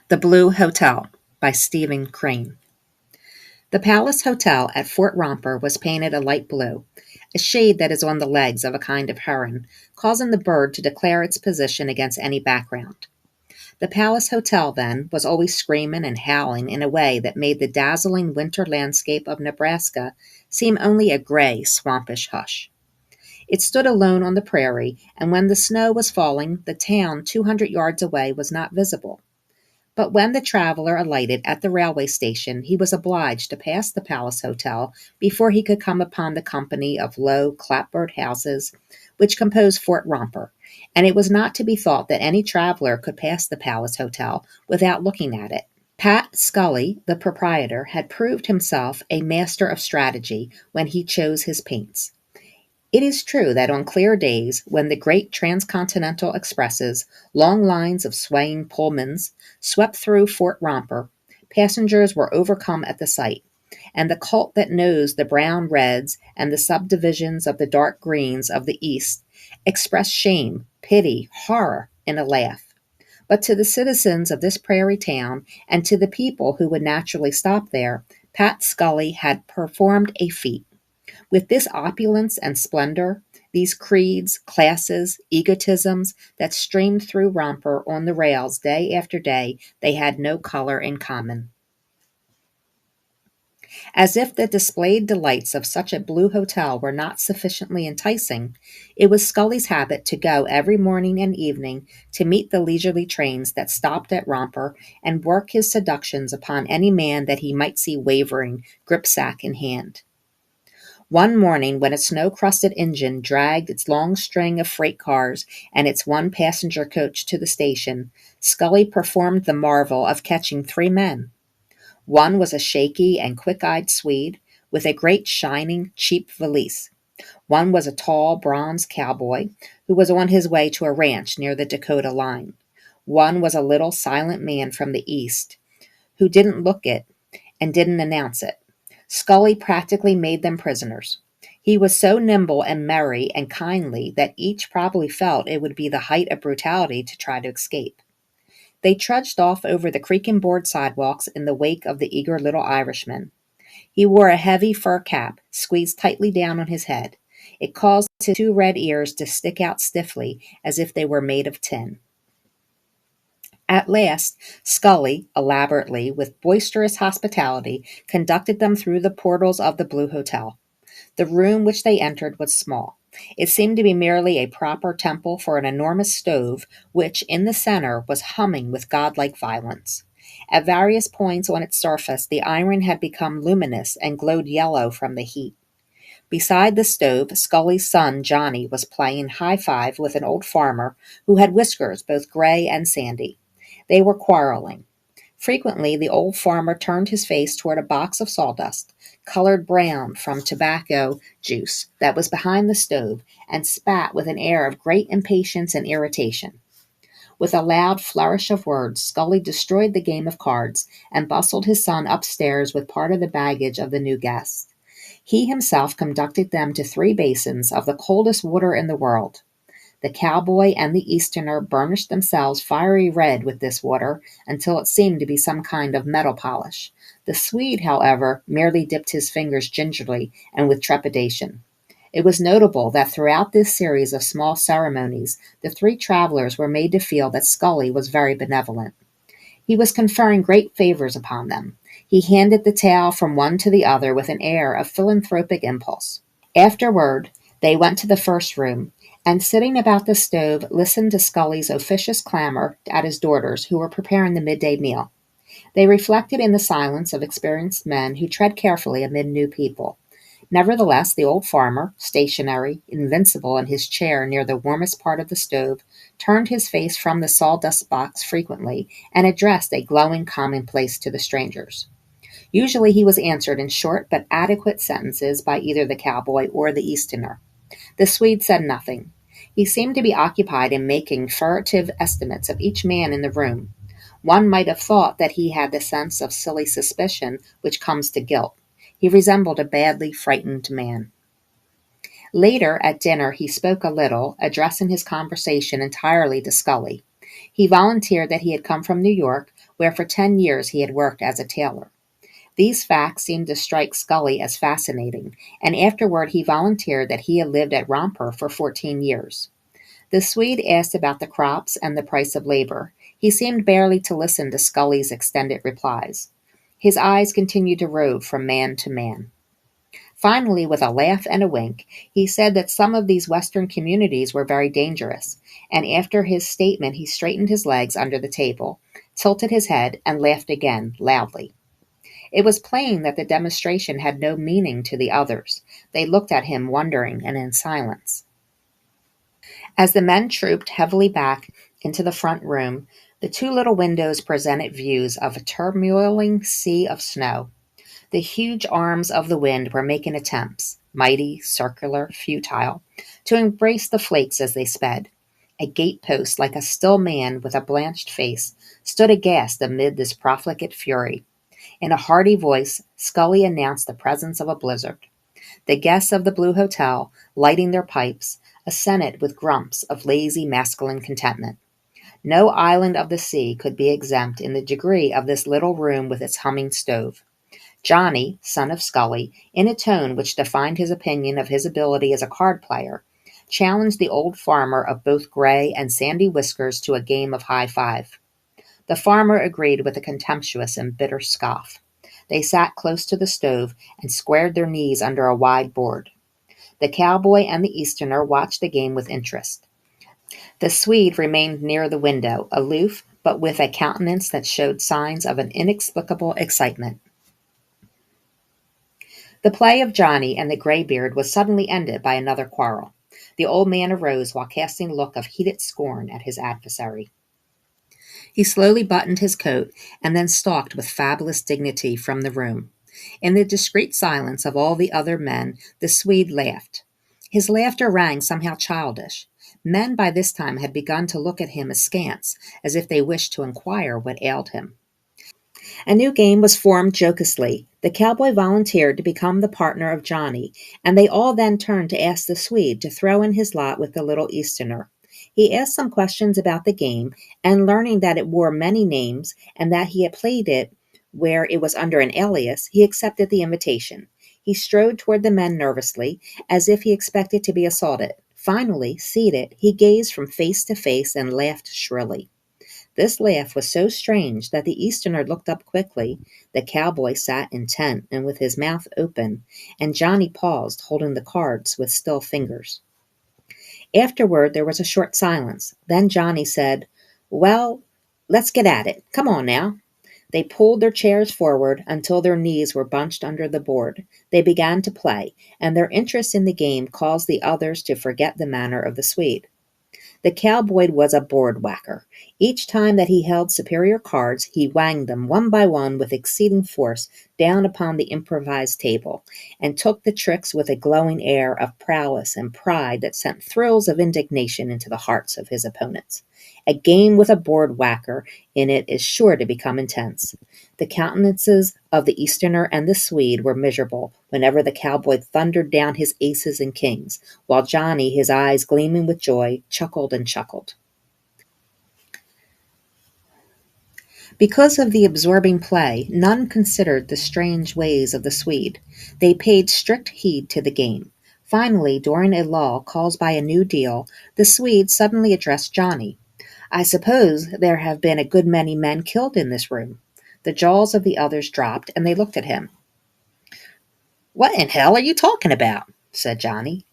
The Blue Hotel by Stephen Crane. The Palace Hotel at Fort Romper was painted a light blue, a shade that is on the legs of a kind of heron, causing the bird to declare its position against any background. The Palace Hotel, then, was always screaming and howling in a way that made the dazzling winter landscape of Nebraska seem only a gray, swampish hush. It stood alone on the prairie, and when the snow was falling, the town 200 yards away was not visible. But when the traveler alighted at the railway station, he was obliged to pass the Palace Hotel before he could come upon the company of low, clapboard houses which composed Fort Romper, and it was not to be thought that any traveler could pass the Palace Hotel without looking at it. Pat Scully, the proprietor, had proved himself a master of strategy when he chose his paints. It is true that on clear days, when the great transcontinental expresses, long lines of swaying Pullmans, swept through Fort Romper, passengers were overcome at the sight, and the cult that knows the brown reds and the subdivisions of the dark greens of the East expressed shame, pity, horror in a laugh. But to the citizens of this prairie town, and to the people who would naturally stop there, Pat Scully had performed a feat. With this opulence and splendor, these creeds, classes, egotisms that streamed through Romper on the rails day after day, they had no color in common. As if the displayed delights of such a blue hotel were not sufficiently enticing, it was Scully's habit to go every morning and evening to meet the leisurely trains that stopped at Romper and work his seductions upon any man that he might see wavering, gripsack in hand. One morning, when a snow-crusted engine dragged its long string of freight cars and its one-passenger coach to the station, Scully performed the marvel of catching 3 men. One was a shaky and quick-eyed Swede with a great shining, cheap valise. One was a tall, bronze cowboy who was on his way to a ranch near the Dakota line. One was a little, silent man from the East who didn't look it and didn't announce it. Scully practically made them prisoners. He was so nimble and merry and kindly that each probably felt it would be the height of brutality to try to escape. They trudged off over the creaking board sidewalks in the wake of the eager little Irishman. He wore a heavy fur cap squeezed tightly down on his head. It caused his 2 red ears to stick out stiffly as if they were made of tin. At last, Scully, elaborately, with boisterous hospitality, conducted them through the portals of the Blue Hotel. The room which they entered was small. It seemed to be merely a proper temple for an enormous stove, which, in the center, was humming with godlike violence. At various points on its surface, the iron had become luminous and glowed yellow from the heat. Beside the stove, Scully's son, Johnny, was playing high-five with an old farmer who had whiskers both gray and sandy. They were quarreling. Frequently, the old farmer turned his face toward a box of sawdust, colored brown from tobacco juice that was behind the stove, and spat with an air of great impatience and irritation. With a loud flourish of words, Scully destroyed the game of cards and bustled his son upstairs with part of the baggage of the new guest. He himself conducted them to 3 basins of the coldest water in the world. The cowboy and the Easterner burnished themselves fiery red with this water until it seemed to be some kind of metal polish. The Swede, however, merely dipped his fingers gingerly and with trepidation. It was notable that throughout this series of small ceremonies, the 3 travelers were made to feel that Scully was very benevolent. He was conferring great favors upon them. He handed the towel from one to the other with an air of philanthropic impulse. Afterward, they went to the first room, and sitting about the stove listened to Scully's officious clamor at his daughters, who were preparing the midday meal. They reflected in the silence of experienced men who tread carefully amid new people. Nevertheless, the old farmer, stationary, invincible in his chair near the warmest part of the stove, turned his face from the sawdust box frequently and addressed a glowing commonplace to the strangers. Usually he was answered in short but adequate sentences by either the cowboy or the Easterner. The Swede said nothing. He seemed to be occupied in making furtive estimates of each man in the room. One might have thought that he had the sense of silly suspicion which comes to guilt. He resembled a badly frightened man. Later, at dinner, he spoke a little, addressing his conversation entirely to Scully. He volunteered that he had come from New York, where for 10 years he had worked as a tailor. These facts seemed to strike Scully as fascinating, and afterward he volunteered that he had lived at Romper for 14 years. The Swede asked about the crops and the price of labor. He seemed barely to listen to Scully's extended replies. His eyes continued to rove from man to man. Finally, with a laugh and a wink, he said that some of these Western communities were very dangerous, and after his statement he straightened his legs under the table, tilted his head, and laughed again, loudly. It was plain that the demonstration had no meaning to the others. They looked at him wondering and in silence. As the men trooped heavily back into the front room, the two little windows presented views of a turmoiling sea of snow. The huge arms of the wind were making attempts, mighty, circular, futile, to embrace the flakes as they sped. A gatepost, like a still man with a blanched face, stood aghast amid this profligate fury. In a hearty voice, Scully announced the presence of a blizzard. The guests of the Blue Hotel, lighting their pipes, assented with grumps of lazy masculine contentment. No island of the sea could be exempt in the degree of this little room with its humming stove. Johnny, son of Scully, in a tone which defined his opinion of his ability as a card player, challenged the old farmer of both gray and sandy whiskers to a game of high five. The farmer agreed with a contemptuous and bitter scoff. They sat close to the stove and squared their knees under a wide board. The cowboy and the Easterner watched the game with interest. The Swede remained near the window, aloof, but with a countenance that showed signs of an inexplicable excitement. The play of Johnny and the graybeard was suddenly ended by another quarrel. The old man arose while casting a look of heated scorn at his adversary. He slowly buttoned his coat and then stalked with fabulous dignity from the room. In the discreet silence of all the other men, the Swede laughed. His laughter rang somehow childish. Men by this time had begun to look at him askance, as if they wished to inquire what ailed him. A new game was formed jocosely. The cowboy volunteered to become the partner of Johnny, and they all then turned to ask the Swede to throw in his lot with the little Easterner. He asked some questions about the game, and learning that it wore many names and that he had played it where it was under an alias, he accepted the invitation. He strode toward the men nervously, as if he expected to be assaulted. Finally, seated, he gazed from face to face and laughed shrilly. This laugh was so strange that the Easterner looked up quickly. The cowboy sat intent and with his mouth open, and Johnny paused, holding the cards with still fingers. Afterward, there was a short silence. Then Johnny said, "Well, let's get at it. Come on now." They pulled their chairs forward until their knees were bunched under the board. They began to play, and their interest in the game caused the others to forget the manner of the Swede. The cowboy was a board whacker. Each time that he held superior cards, he wanged them one by one with exceeding force down upon the improvised table, and took the tricks with a glowing air of prowess and pride that sent thrills of indignation into the hearts of his opponents. A game with a board whacker in it is sure to become intense. The countenances of the Easterner and the Swede were miserable whenever the cowboy thundered down his aces and kings, while Johnny, his eyes gleaming with joy, chuckled and chuckled. Because of the absorbing play, none considered the strange ways of the Swede. They paid strict heed to the game. Finally, during a lull caused by a new deal, the Swede suddenly addressed Johnny. "I suppose there have been a good many men killed in this room." The jaws of the others dropped, and they looked at him. "What in hell are you talking about?" said Johnny.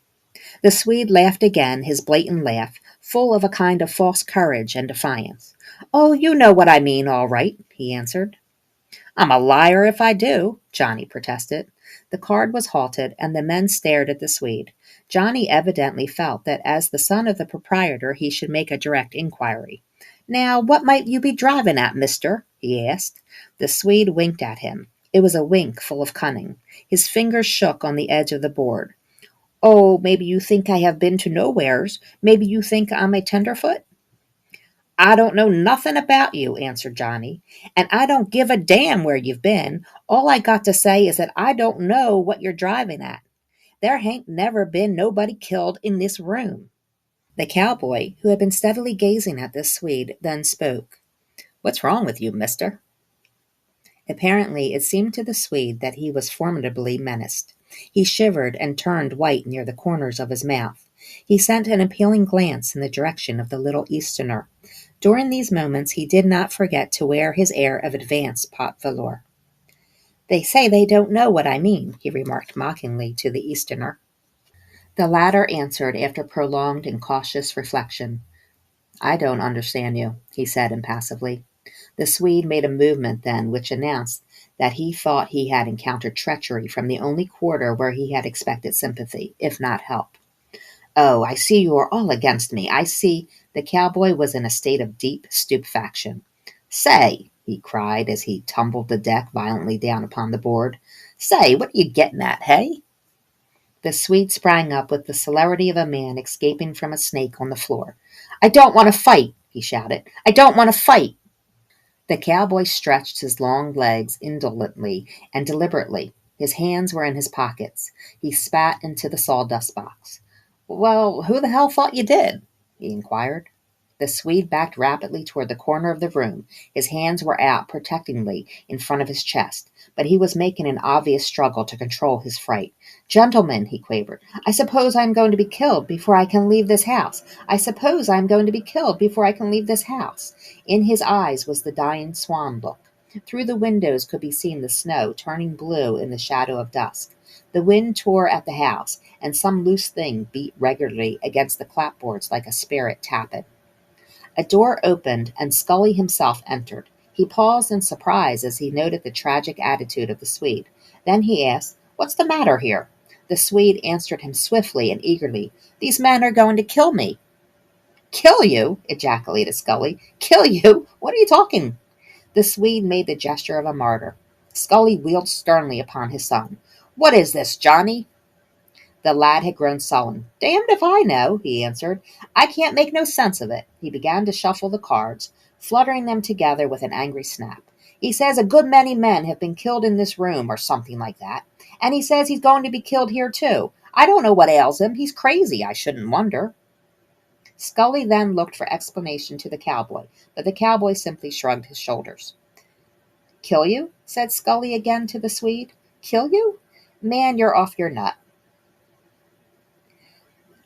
The Swede laughed again, his blatant laugh, full of a kind of false courage and defiance. "Oh, you know what I mean, all right," he answered. "I'm a liar if I do," Johnny protested. The card was halted, and the men stared at the Swede. Johnny evidently felt that as the son of the proprietor he should make a direct inquiry. "Now, what might you be driving at, mister?" he asked. The Swede winked at him. It was a wink full of cunning. His fingers shook on the edge of the board. "Oh, maybe you think I have been to nowheres. Maybe you think I'm a tenderfoot." "I don't know nothing about you," answered Johnny, "and I don't give a damn where you've been. All I got to say is that I don't know what you're driving at. There hain't never been nobody killed in this room." The cowboy, who had been steadily gazing at this Swede, then spoke. "What's wrong with you, mister?" Apparently, it seemed to the Swede that he was formidably menaced. He shivered and turned white near the corners of his mouth. He sent an appealing glance in the direction of the little Easterner. During these moments, he did not forget to wear his air of advanced pot velour. "They say they don't know what I mean," he remarked mockingly to the Easterner. The latter answered after prolonged and cautious reflection. "I don't understand you," he said impassively. The Swede made a movement then which announced that he thought he had encountered treachery from the only quarter where he had expected sympathy, if not help. "Oh, I see you are all against me. I see." The cowboy was in a state of deep stupefaction. "Say," he cried as he tumbled the deck violently down upon the board. "Say, what are you getting at, hey?" The Swede sprang up with the celerity of a man escaping from a snake on the floor. "I don't want to fight," he shouted. "I don't want to fight." The cowboy stretched his long legs indolently and deliberately. His hands were in his pockets. He spat into the sawdust box. "Well, who the hell thought you did?" he inquired. The Swede backed rapidly toward the corner of the room. His hands were out protectingly in front of his chest, but he was making an obvious struggle to control his fright. "Gentlemen," he quavered, "I suppose I am going to be killed before I can leave this house. I suppose I am going to be killed before I can leave this house." In his eyes was the dying swan look. Through the windows could be seen the snow turning blue in the shadow of dusk. The wind tore at the house, and some loose thing beat regularly against the clapboards like a spirit tapping. A door opened, and Scully himself entered. He paused in surprise as he noted the tragic attitude of the Swede. Then he asked, "What's the matter here?" The Swede answered him swiftly and eagerly, "These men are going to kill me." "Kill you?" ejaculated Scully. "Kill you? What are you talking?" The Swede made the gesture of a martyr. Scully wheeled sternly upon his son. "What is this, Johnny?" The lad had grown sullen. "Damned if I know," he answered. "I can't make no sense of it." He began to shuffle the cards, fluttering them together with an angry snap. "He says a good many men have been killed in this room, or something like that. And he says he's going to be killed here, too. I don't know what ails him. He's crazy, I shouldn't wonder." Scully then looked for explanation to the cowboy, but the cowboy simply shrugged his shoulders. "Kill you?" said Scully again to the Swede. "Kill you? Man, you're off your nut."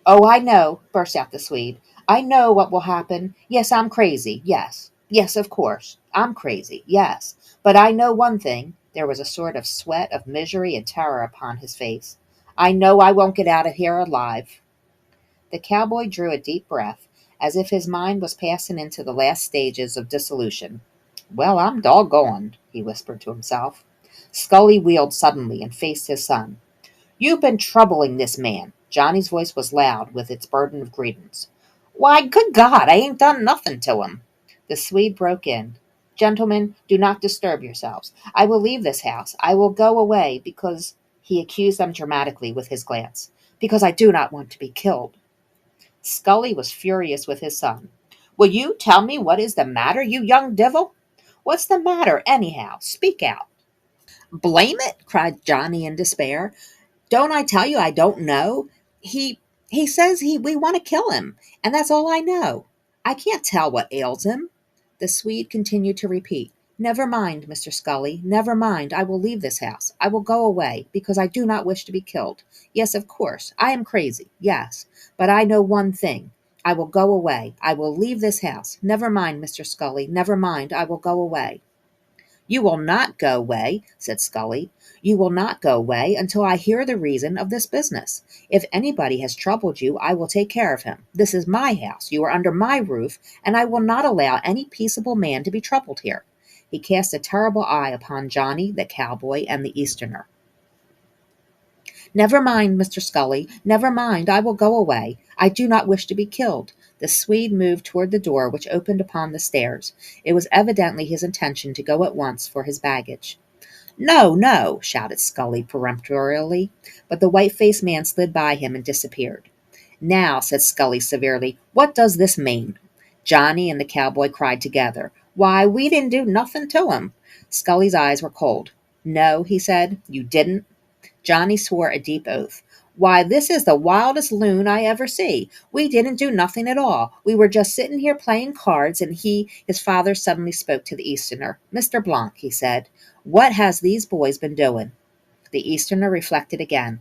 "Oh, I know," burst out the Swede. "I know what will happen. Yes, I'm crazy. Yes. Yes, of course. I'm crazy. Yes. But I know one thing." There was a sort of sweat of misery and terror upon his face. "I know I won't get out of here alive." The cowboy drew a deep breath, as if his mind was passing into the last stages of dissolution. "Well, I'm doggoned," he whispered to himself. Scully wheeled suddenly and faced his son. "You've been troubling this man." Johnny's voice was loud with its burden of grievance. "Why, good God, I ain't done nothing to him." The Swede broke in. "Gentlemen, do not disturb yourselves. I will leave this house. I will go away because," he accused them dramatically with his glance, "because I do not want to be killed." Scully was furious with his son. "Will you tell me what is the matter, you young devil? What's the matter, anyhow? Speak out." "Blame it!" cried Johnny in despair. "Don't I tell you I don't know? He says we want to kill him, and that's all I know. I can't tell what ails him." The Swede continued to repeat, "Never mind, Mr. Scully, never mind. I will leave this house. I will go away, because I do not wish to be killed. Yes, of course, I am crazy, yes, but I know one thing. I will go away. I will leave this house. Never mind, Mr. Scully, never mind. I will go away." "You will not go away," said Scully. "You will not go away until I hear the reason of this business. If anybody has troubled you, I will take care of him. This is my house. You are under my roof, and I will not allow any peaceable man to be troubled here." He cast a terrible eye upon Johnny, the cowboy, and the Easterner. "Never mind, Mr. Scully, never mind. I will go away. I do not wish to be killed." The Swede moved toward the door which opened upon the stairs. It was evidently his intention to go at once for his baggage. "No, no," shouted Scully peremptorily, but the white-faced man slid by him and disappeared. "Now," said Scully severely, "what does this mean?" Johnny and the cowboy cried together. "Why, we didn't do nothing to him." Scully's eyes were cold. "No," he said, "you didn't." Johnny swore a deep oath. Why, this is the wildest loon I ever see. We didn't do nothing at all. We were just sitting here playing cards, and his father suddenly spoke to the Easterner. Mr. Blanc, he said, what has these boys been doing? The Easterner reflected again.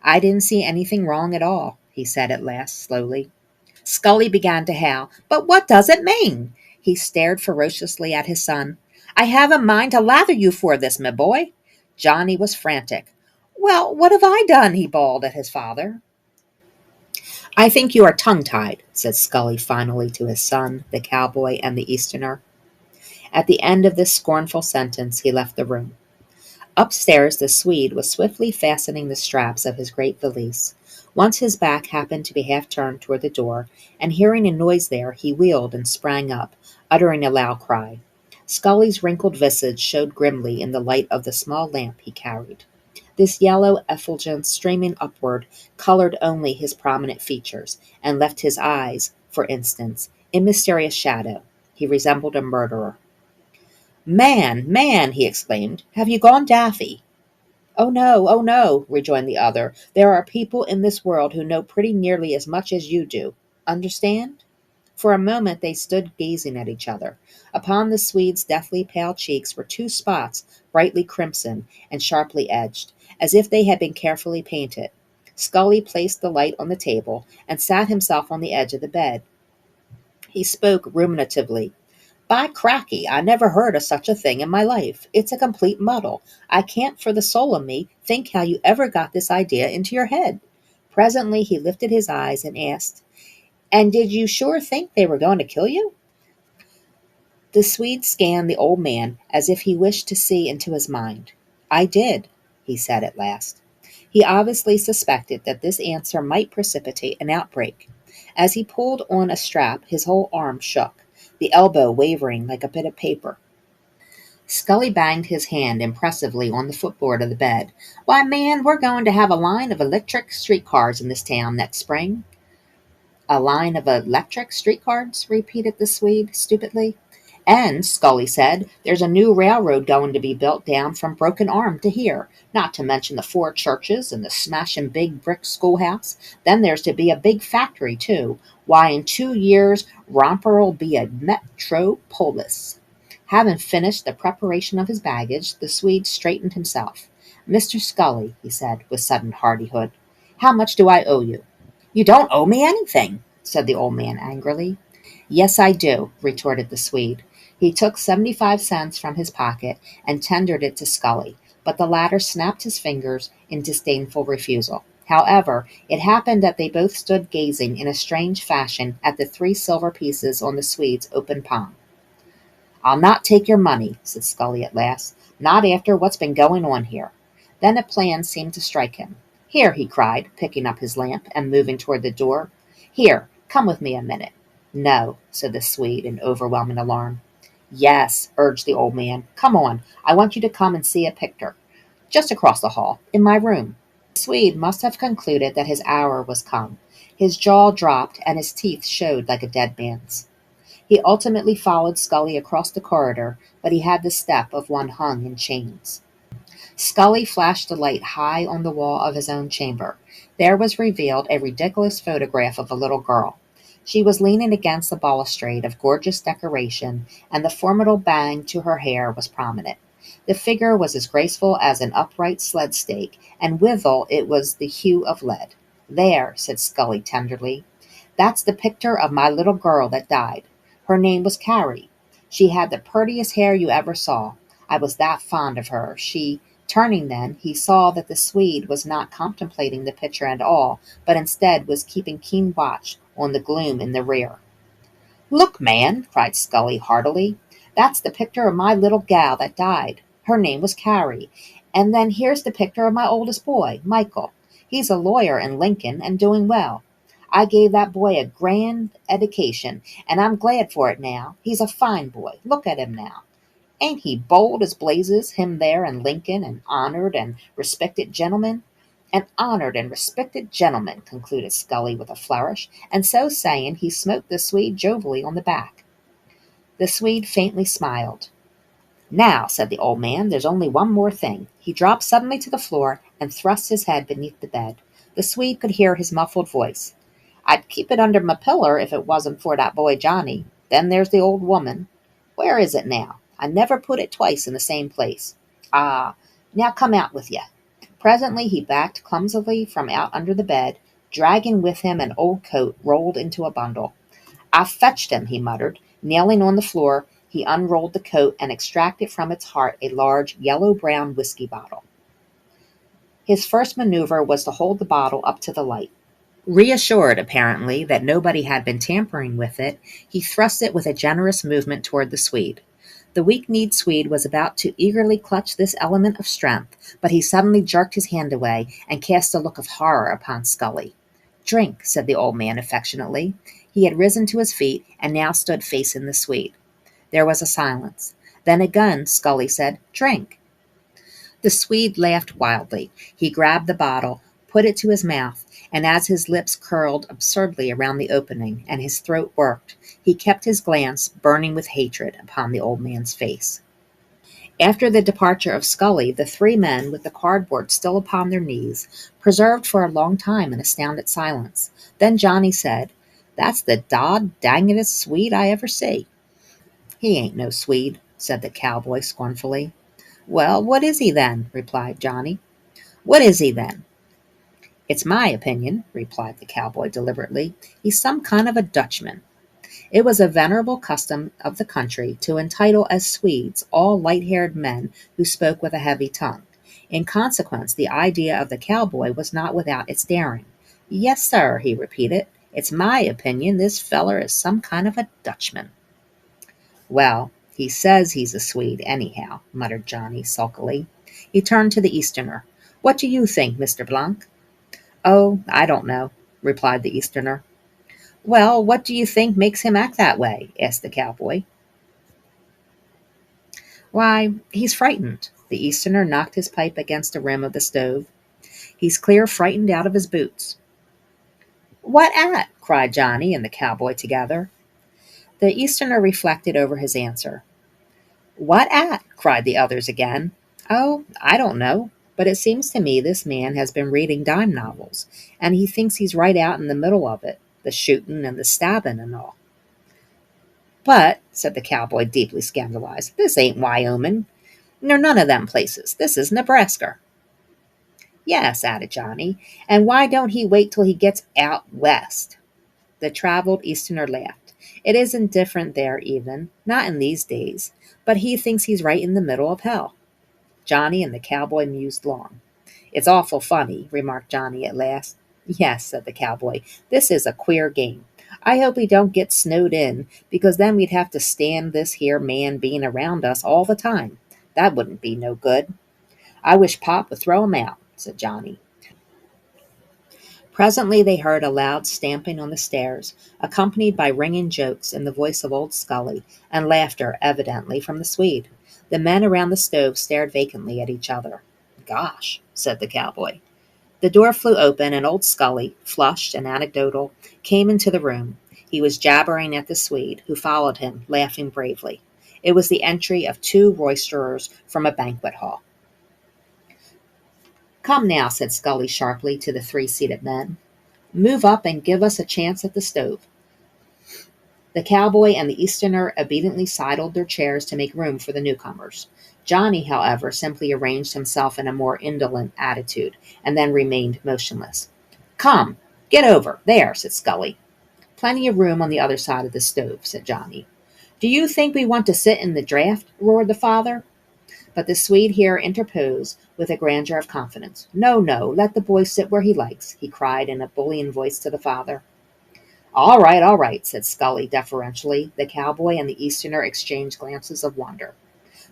I didn't see anything wrong at all, he said at last, slowly. Scully began to howl. But what does it mean? He stared ferociously at his son. I have a mind to lather you for this, my boy. Johnny was frantic. Well, what have I done? He bawled at his father. I think you are tongue-tied, said Scully finally to his son, the cowboy, and the Easterner. At the end of this scornful sentence, he left the room. Upstairs, the Swede was swiftly fastening the straps of his great valise. Once his back happened to be half turned toward the door, and hearing a noise there, he wheeled and sprang up, uttering a loud cry. Scully's wrinkled visage showed grimly in the light of the small lamp he carried. This yellow effulgence streaming upward colored only his prominent features, and left his eyes, for instance, in mysterious shadow. He resembled a murderer. Man, man, he exclaimed, have you gone daffy? Oh no, rejoined the other. There are people in this world who know pretty nearly as much as you do. Understand? For a moment they stood gazing at each other. Upon the Swede's deathly pale cheeks were two spots, brightly crimson and sharply edged, as if they had been carefully painted. Scully placed the light on the table and sat himself on the edge of the bed. He spoke ruminatively. By cracky, I never heard of such a thing in my life. It's a complete muddle. I can't for the soul of me think how you ever got this idea into your head. Presently he lifted his eyes and asked, And did you sure think they were going to kill you? The Swede scanned the old man as if he wished to see into his mind. I did, he said at last. He obviously suspected that this answer might precipitate an outbreak. As he pulled on a strap, his whole arm shook, the elbow wavering like a bit of paper. Scully banged his hand impressively on the footboard of the bed. Why, man, we're going to have a line of electric streetcars in this town next spring. A line of electric streetcars? Repeated the Swede stupidly. And, Scully said, there's a new railroad going to be built down from Broken Arm to here, not to mention the four churches and the smashin' big brick schoolhouse. Then there's to be a big factory, too. Why, in 2 years, Romper'll be a metropolis. Having finished the preparation of his baggage, the Swede straightened himself. Mr. Scully, he said, with sudden hardihood, how much do I owe you? You don't owe me anything, said the old man angrily. Yes, I do, retorted the Swede. He took 75 cents from his pocket and tendered it to Scully, but the latter snapped his fingers in disdainful refusal. However, it happened that they both stood gazing in a strange fashion at the 3 silver pieces on the Swede's open palm. I'll not take your money, said Scully at last, not after what's been going on here. Then a plan seemed to strike him. Here, he cried, picking up his lamp and moving toward the door. Here, come with me a minute. No, said the Swede in overwhelming alarm. Yes, urged the old man. Come on, I want you to come and see a picture. Just across the hall, in my room. The Swede must have concluded that his hour was come. His jaw dropped and his teeth showed like a dead man's. He ultimately followed Scully across the corridor, but he had the step of one hung in chains. Scully flashed the light high on the wall of his own chamber. There was revealed a ridiculous photograph of a little girl. She was leaning against a balustrade of gorgeous decoration, and the formidable bang to her hair was prominent. The figure was as graceful as an upright sled stake, and withal it was the hue of lead. There, said Scully tenderly, that's the picture of my little girl that died. Her name was Carrie. She had the purtiest hair you ever saw. I was that fond of her. Turning then, he saw that the Swede was not contemplating the picture at all, but instead was keeping keen watch on the gloom in the rear. Look, man, cried Scully heartily. That's the picture of my little gal that died. Her name was Carrie. And then here's the picture of my oldest boy, Michael. He's a lawyer in Lincoln and doing well. I gave that boy a grand education, and I'm glad for it now. He's a fine boy. Look at him now. Ain't he bold as blazes, him there in Lincoln, an honored and respected gentleman? An honored and respected gentleman, concluded Scully with a flourish, and so saying he smote the Swede jovially on the back. The Swede faintly smiled. Now, said the old man, there's only one more thing. He dropped suddenly to the floor and thrust his head beneath the bed. The Swede could hear his muffled voice. I'd keep it under my pillar if it wasn't for that boy Johnny. Then there's the old woman. Where is it now? I never put it twice in the same place. Ah, now come out with ye. Presently he backed clumsily from out under the bed, dragging with him an old coat rolled into a bundle. I've fetched him, he muttered. Kneeling on the floor, he unrolled the coat and extracted from its heart a large yellow-brown whiskey bottle. His first maneuver was to hold the bottle up to the light. Reassured, apparently, that nobody had been tampering with it, he thrust it with a generous movement toward the Swede. The weak-kneed Swede was about to eagerly clutch this element of strength, but he suddenly jerked his hand away and cast a look of horror upon Scully. Drink, said the old man affectionately. He had risen to his feet and now stood facing the Swede. There was a silence. Then again Scully said, Drink. The Swede laughed wildly. He grabbed the bottle, put it to his mouth, and as his lips curled absurdly around the opening and his throat worked, he kept his glance, burning with hatred, upon the old man's face. After the departure of Scully, the three men, with the cardboard still upon their knees, preserved for a long time an astounded silence. Then Johnny said, That's the dod-dangedest Swede I ever see. He ain't no Swede, said the cowboy scornfully. Well, what is he then? Replied Johnny. What is he then? It's my opinion, replied the cowboy deliberately. He's some kind of a Dutchman. It was a venerable custom of the country to entitle as Swedes all light-haired men who spoke with a heavy tongue. In consequence, the idea of the cowboy was not without its daring. Yes, sir, he repeated. It's my opinion this feller is some kind of a Dutchman. Well, he says he's a Swede anyhow, muttered Johnny sulkily. He turned to the Easterner. What do you think, Mr. Blanc? Oh, I don't know, replied the Easterner. Well, what do you think makes him act that way? Asked the cowboy. Why, he's frightened. The Easterner knocked his pipe against the rim of the stove. He's clear frightened out of his boots. What at? Cried Johnny and the cowboy together. The Easterner reflected over his answer. What at? Cried the others again. Oh, I don't know, but it seems to me this man has been reading dime novels, and he thinks he's right out in the middle of it, the shooting and the stabbing and all. But, said the cowboy, deeply scandalized, this ain't Wyoming, nor none of them places. This is Nebraska. Yes, added Johnny, and why don't he wait till he gets out west? The traveled Easterner laughed. It isn't different there even, not in these days, but he thinks he's right in the middle of hell. Johnny and the cowboy mused long. It's awful funny, remarked Johnny at last. Yes, said the cowboy, this is a queer game. I hope we don't get snowed in, because then we'd have to stand this here man being around us all the time. That wouldn't be no good. I wish Pop would throw him out, said Johnny. Presently they heard a loud stamping on the stairs, accompanied by ringing jokes in the voice of old Scully, and laughter, evidently, from the Swede. The men around the stove stared vacantly at each other. Gosh, said the cowboy. The door flew open, and old Scully, flushed and anecdotal, came into the room. He was jabbering at the Swede, who followed him, laughing bravely. It was the entry of two roisterers from a banquet hall. Come now, said Scully sharply to the three seated men. Move up and give us a chance at the stove. The cowboy and the Easterner obediently sidled their chairs to make room for the newcomers. Johnny, however, simply arranged himself in a more indolent attitude, and then remained motionless. Come, get over. There, said Scully. Plenty of room on the other side of the stove, said Johnny. Do you think we want to sit in the draft? Roared the father. But the Swede here interposed with a grandeur of confidence. No, no, let the boy sit where he likes, he cried in a bullying voice to the father. All right, said Scully deferentially. The cowboy and the Easterner exchanged glances of wonder.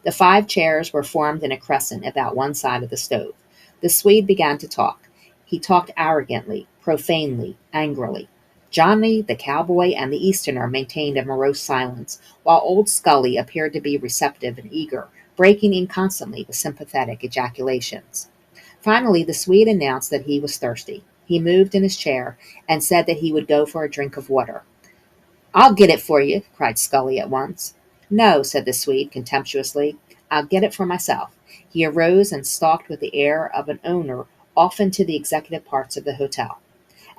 The 5 chairs were formed in a crescent about one side of the stove. The Swede began to talk. He talked arrogantly, profanely, angrily. Johnny, the cowboy, and the Easterner maintained a morose silence, while old Scully appeared to be receptive and eager, breaking in constantly with sympathetic ejaculations. Finally, the Swede announced that he was thirsty. He moved in his chair and said that he would go for a drink of water. I'll get it for you, cried Scully at once. No, said the Swede contemptuously. I'll get it for myself. He arose and stalked with the air of an owner often to the executive parts of the hotel.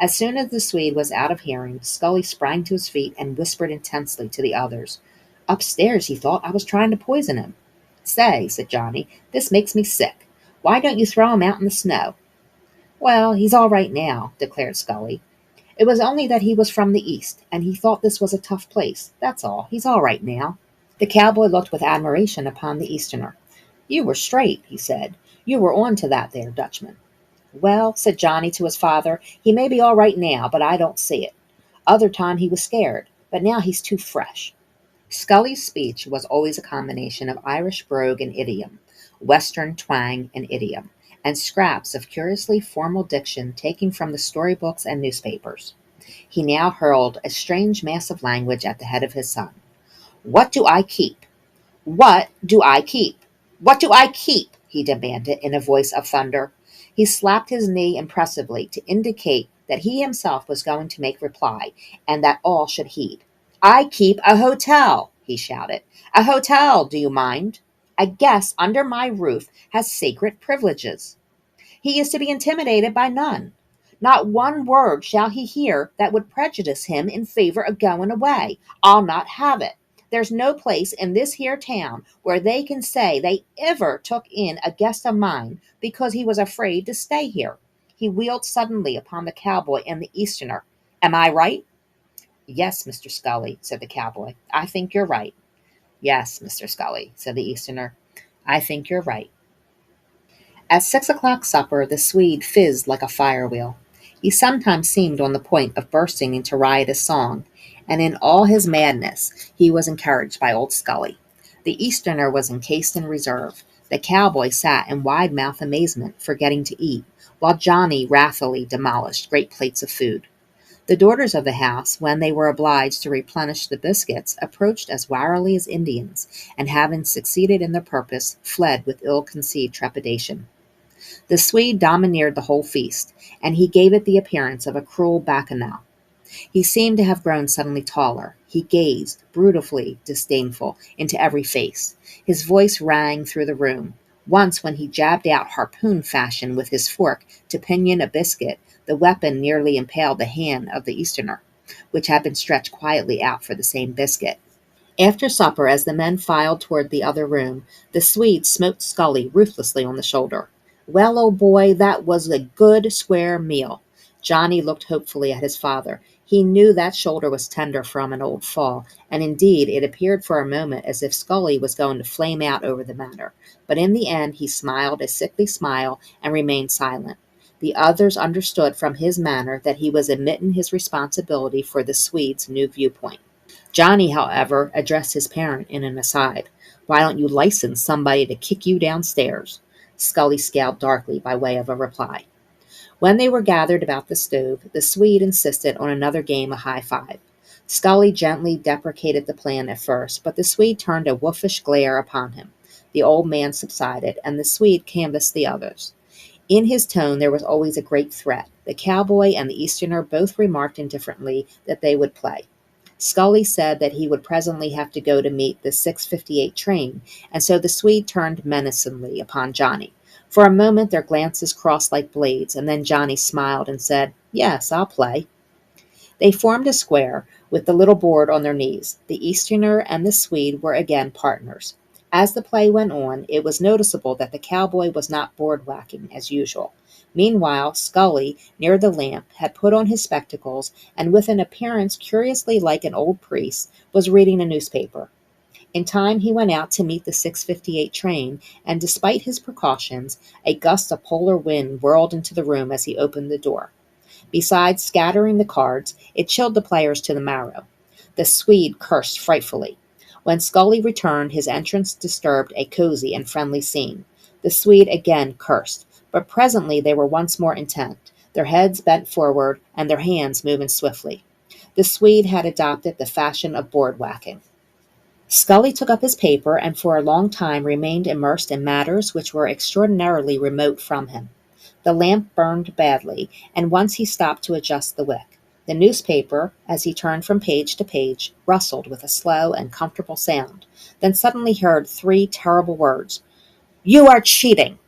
As soon as the Swede was out of hearing, Scully sprang to his feet and whispered intensely to the others. Upstairs, he thought I was trying to poison him. Say, said Johnny, this makes me sick. Why don't you throw him out in the snow? Well, he's all right now, declared Scully. It was only that he was from the East, and he thought this was a tough place. That's all. He's all right now. The cowboy looked with admiration upon the Easterner. You were straight, he said. You were on to that there, Dutchman. Well, said Johnny to his father, he may be all right now, but I don't see it. Other time he was scared, but now he's too fresh. Scully's speech was always a combination of Irish brogue and idiom, Western twang and idiom, and scraps of curiously formal diction taken from the storybooks and newspapers. He now hurled a strange mass of language at the head of his son. What do I keep? What do I keep? What do I keep? He demanded in a voice of thunder. He slapped his knee impressively to indicate that he himself was going to make reply, and that all should heed. I keep a hotel, he shouted. A hotel, do you mind? A guest under my roof has sacred privileges. He is to be intimidated by none. Not one word shall he hear that would prejudice him in favor of going away. I'll not have it. There's no place in this here town where they can say they ever took in a guest of mine because he was afraid to stay here. He wheeled suddenly upon the cowboy and the Easterner. Am I right? Yes, Mr. Scully, said the cowboy. I think you're right. Yes, Mr. Scully, said the Easterner. I think you're right. At 6 o'clock supper, the Swede fizzed like a firewheel. He sometimes seemed on the point of bursting into riotous song, and in all his madness he was encouraged by old Scully. The Easterner was encased in reserve. The cowboy sat in wide-mouthed amazement, forgetting to eat, while Johnny wrathfully demolished great plates of food. The daughters of the house, when they were obliged to replenish the biscuits, approached as warily as Indians, and having succeeded in their purpose, fled with ill-conceived trepidation. The Swede domineered the whole feast, and he gave it the appearance of a cruel bacchanal. He seemed to have grown suddenly taller. He gazed, brutally disdainful, into every face. His voice rang through the room. Once, when he jabbed out harpoon fashion with his fork to pinion a biscuit, the weapon nearly impaled the hand of the Easterner, which had been stretched quietly out for the same biscuit. After supper, as the men filed toward the other room, the Swede smote Scully ruthlessly on the shoulder. Well, old boy, that was a good square meal. Johnny looked hopefully at his father. He knew that shoulder was tender from an old fall, and indeed it appeared for a moment as if Scully was going to flame out over the matter. But in the end he smiled a sickly smile and remained silent. The others understood from his manner that he was admitting his responsibility for the Swede's new viewpoint. Johnny, however, addressed his parent in an aside. Why don't you license somebody to kick you downstairs? Scully scowled darkly by way of a reply. When they were gathered about the stove, the Swede insisted on another game of high-five. Scully gently deprecated the plan at first, but the Swede turned a wolfish glare upon him. The old man subsided, and the Swede canvassed the others. In his tone there was always a great threat. The cowboy and the Easterner both remarked indifferently that they would play. Scully said that he would presently have to go to meet the 6:58 train, and so the Swede turned menacingly upon Johnny. For a moment their glances crossed like blades, and then Johnny smiled and said, Yes, I'll play. They formed a square, with the little board on their knees. The Easterner and the Swede were again partners. As the play went on, it was noticeable that the cowboy was not board-whacking as usual. Meanwhile, Scully, near the lamp, had put on his spectacles, and with an appearance curiously like an old priest, was reading a newspaper. In time he went out to meet the 6:58 train, and despite his precautions, a gust of polar wind whirled into the room as he opened the door. Besides scattering the cards, it chilled the players to the marrow. The Swede cursed frightfully. When Scully returned, his entrance disturbed a cozy and friendly scene. The Swede again cursed, but presently they were once more intent, their heads bent forward and their hands moving swiftly. The Swede had adopted the fashion of board-whacking. Scully took up his paper and for a long time remained immersed in matters which were extraordinarily remote from him. The lamp burned badly, and once he stopped to adjust the wick. The newspaper, as he turned from page to page, rustled with a slow and comfortable sound, then suddenly heard three terrible words. You are cheating!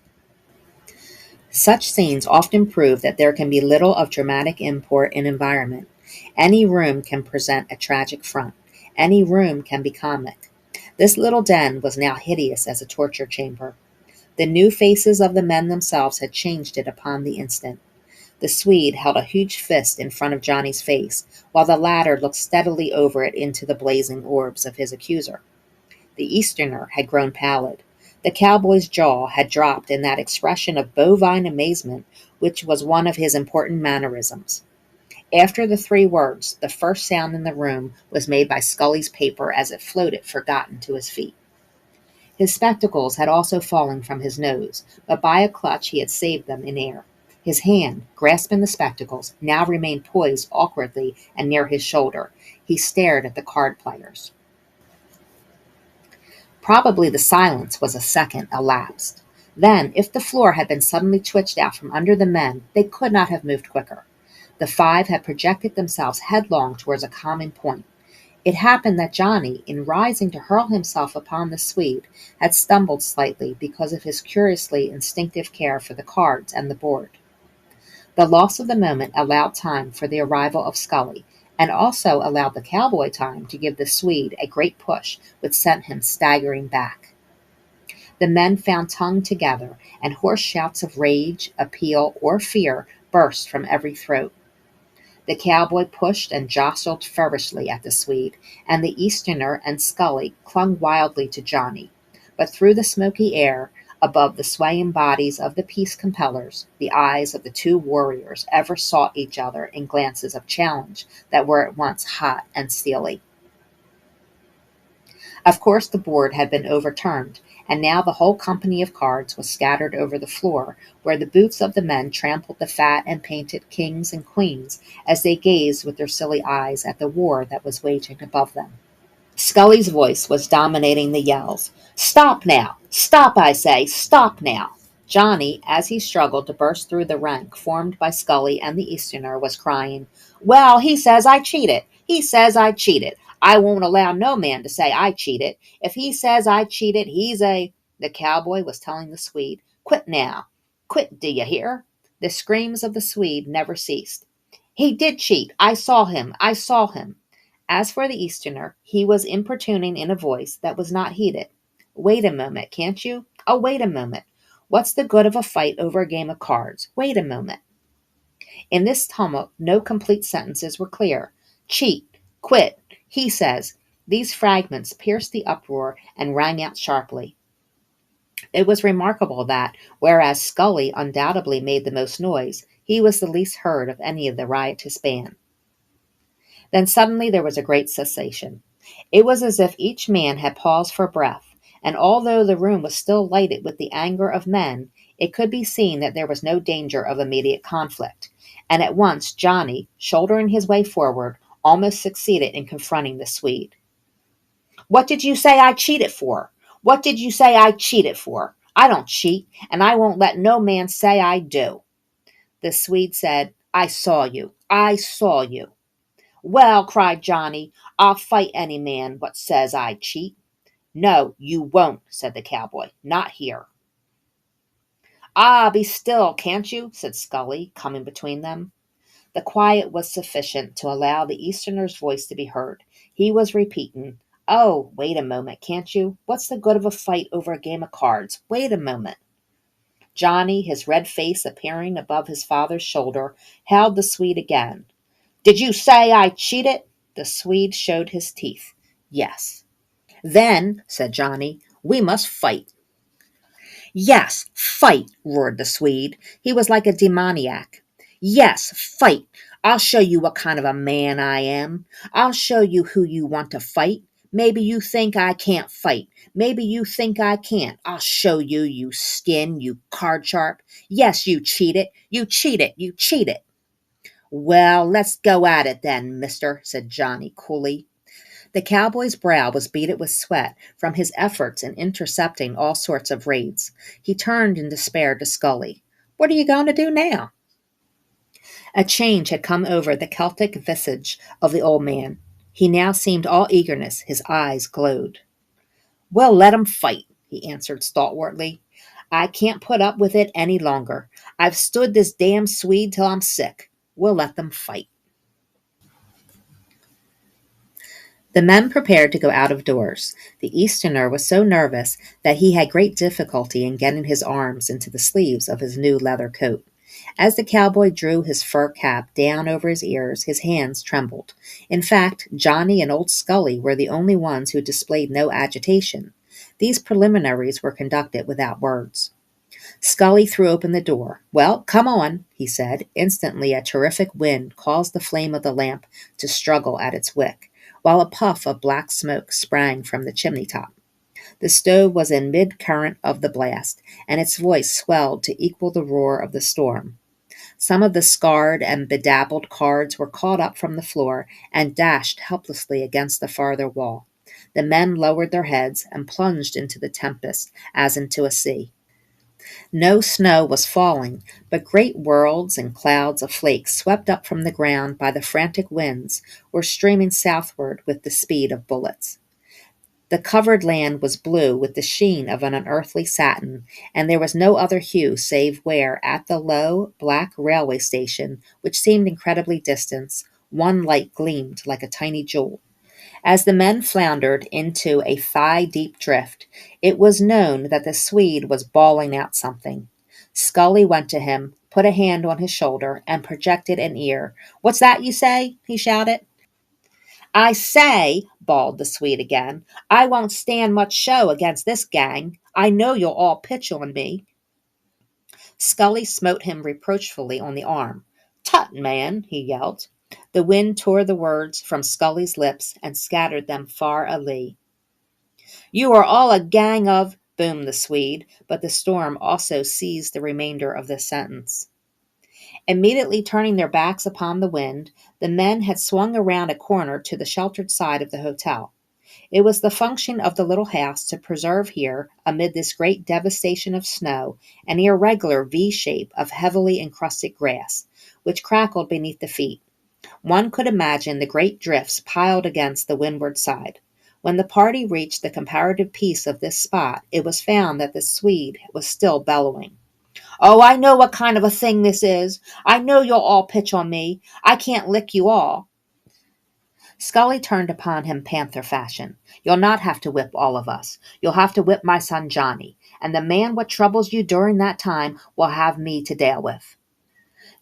Such scenes often prove that there can be little of dramatic import in environment. Any room can present a tragic front. Any room can be comic. This little den was now hideous as a torture chamber. The new faces of the men themselves had changed it upon the instant. The Swede held a huge fist in front of Johnny's face, while the latter looked steadily over it into the blazing orbs of his accuser. The Easterner had grown pallid. The cowboy's jaw had dropped in that expression of bovine amazement which was one of his important mannerisms. After the three words, the first sound in the room was made by Scully's paper as it floated forgotten to his feet. His spectacles had also fallen from his nose, but by a clutch he had saved them in air. His hand, grasping the spectacles, now remained poised awkwardly and near his shoulder. He stared at the card players. Probably the silence was a second elapsed. Then, if the floor had been suddenly twitched out from under the men, they could not have moved quicker. The five had projected themselves headlong towards a common point. It happened that Johnny, in rising to hurl himself upon the Swede, had stumbled slightly because of his curiously instinctive care for the cards and the board. The loss of the moment allowed time for the arrival of Scully, and also allowed the cowboy time to give the Swede a great push which sent him staggering back. The men found tongue together, and hoarse shouts of rage, appeal, or fear burst from every throat. The cowboy pushed and jostled feverishly at the Swede, and the Easterner and Scully clung wildly to Johnny. But through the smoky air, above the swaying bodies of the peace compellers, the eyes of the two warriors ever sought each other in glances of challenge that were at once hot and steely. Of course the board had been overturned, and now the whole company of cards was scattered over the floor, where the boots of the men trampled the fat and painted kings and queens as they gazed with their silly eyes at the war that was waging above them. Scully's voice was dominating the yells. "Stop now! Stop, I say! Stop now!" Johnny, as he struggled to burst through the rank formed by Scully and the Easterner, was crying, "Well, he says I cheated. He says I cheated. I won't allow no man to say I cheated. If he says I cheated, he's a—" The cowboy was telling the Swede, "Quit now. Quit, do you hear?" The screams of the Swede never ceased. "He did cheat. I saw him. I saw him." As for the Easterner, he was importuning in a voice that was not heeded. "Wait a moment, can't you? Oh, wait a moment. What's the good of a fight over a game of cards? Wait a moment." In this tumult, no complete sentences were clear. "Cheat, quit, he says." These fragments pierced the uproar and rang out sharply. It was remarkable that, whereas Scully undoubtedly made the most noise, he was the least heard of any of the riotous band. Then suddenly there was a great cessation. It was as if each man had paused for breath, and although the room was still lighted with the anger of men, it could be seen that there was no danger of immediate conflict. And at once Johnny, shouldering his way forward, almost succeeded in confronting the Swede. "What did you say I cheated for? What did you say I cheated for? I don't cheat, and I won't let no man say I do." The Swede said, "I saw you. I saw you." "Well," cried Johnny, "I'll fight any man what says I cheat." "No, you won't," said the cowboy. "Not here." "Ah, be still, can't you?" said Scully, coming between them. The quiet was sufficient to allow the Easterner's voice to be heard. He was repeating, "Oh, wait a moment, can't you? What's the good of a fight over a game of cards? Wait a moment." Johnny, his red face appearing above his father's shoulder, held the Swede again. "Did you say I cheated?" The Swede showed his teeth. "Yes." "Then," said Johnny, "we must fight." "Yes, fight!" roared the Swede. He was like a demoniac. "Yes, fight! I'll show you what kind of a man I am. I'll show you who you want to fight. Maybe you think I can't fight. Maybe you think I can't. I'll show you, you skin, you card sharp. Yes, you cheated. You cheated. You cheated." "Well, let's go at it then, mister," said Johnny coolly. The cowboy's brow was beaded with sweat from his efforts in intercepting all sorts of raids. He turned in despair to Scully. "What are you going to do now?" A change had come over the Celtic visage of the old man. He now seemed all eagerness, his eyes glowed. "Well, let 'em fight," he answered stalwartly. I can't put up with it any longer. I've stood this damn Swede till I'm sick. We'll let them fight. The men prepared to go out of doors. The Easterner was so nervous that he had great difficulty in getting his arms into the sleeves of his new leather coat. As the cowboy drew his fur cap down over his ears, his hands trembled. In fact, Johnny and Old Scully were the only ones who displayed no agitation. These preliminaries were conducted without words. Scully threw open the door. "Well, come on," he said. Instantly a terrific wind caused the flame of the lamp to struggle at its wick, while a puff of black smoke sprang from the chimney top. The stove was in mid-current of the blast, and its voice swelled to equal the roar of the storm. Some of the scarred and bedabbled cards were caught up from the floor and dashed helplessly against the farther wall. The men lowered their heads and plunged into the tempest as into a sea. No snow was falling, but great worlds and clouds of flakes swept up from the ground by the frantic winds were streaming southward with the speed of bullets. The covered land was blue with the sheen of an unearthly satin, and there was no other hue save where, at the low, black railway station, which seemed incredibly distant, one light gleamed like a tiny jewel. As the men floundered into a thigh-deep drift, it was known that the Swede was bawling out something. Scully went to him, put a hand on his shoulder, and projected an ear. "What's that you say?" he shouted. "I say," bawled the Swede again, "I won't stand much show against this gang. I know you'll all pitch on me." Scully smote him reproachfully on the arm. "Tut, man," he yelled. The wind tore the words from Scully's lips and scattered them far alee. "You are all a gang of—" boomed the Swede, but the storm also seized the remainder of the sentence. Immediately turning their backs upon the wind, the men had swung around a corner to the sheltered side of the hotel. It was the function of the little house to preserve here, amid this great devastation of snow, an irregular V shape of heavily encrusted grass, which crackled beneath the feet. One could imagine the great drifts piled against the windward side. When the party reached the comparative peace of this spot, it was found that the Swede was still bellowing. "Oh, I know what kind of a thing this is. I know you'll all pitch on me. I can't lick you all." Scully turned upon him panther fashion. "You'll not have to whip all of us. You'll have to whip my son Johnny, and the man what troubles you during that time will have me to deal with."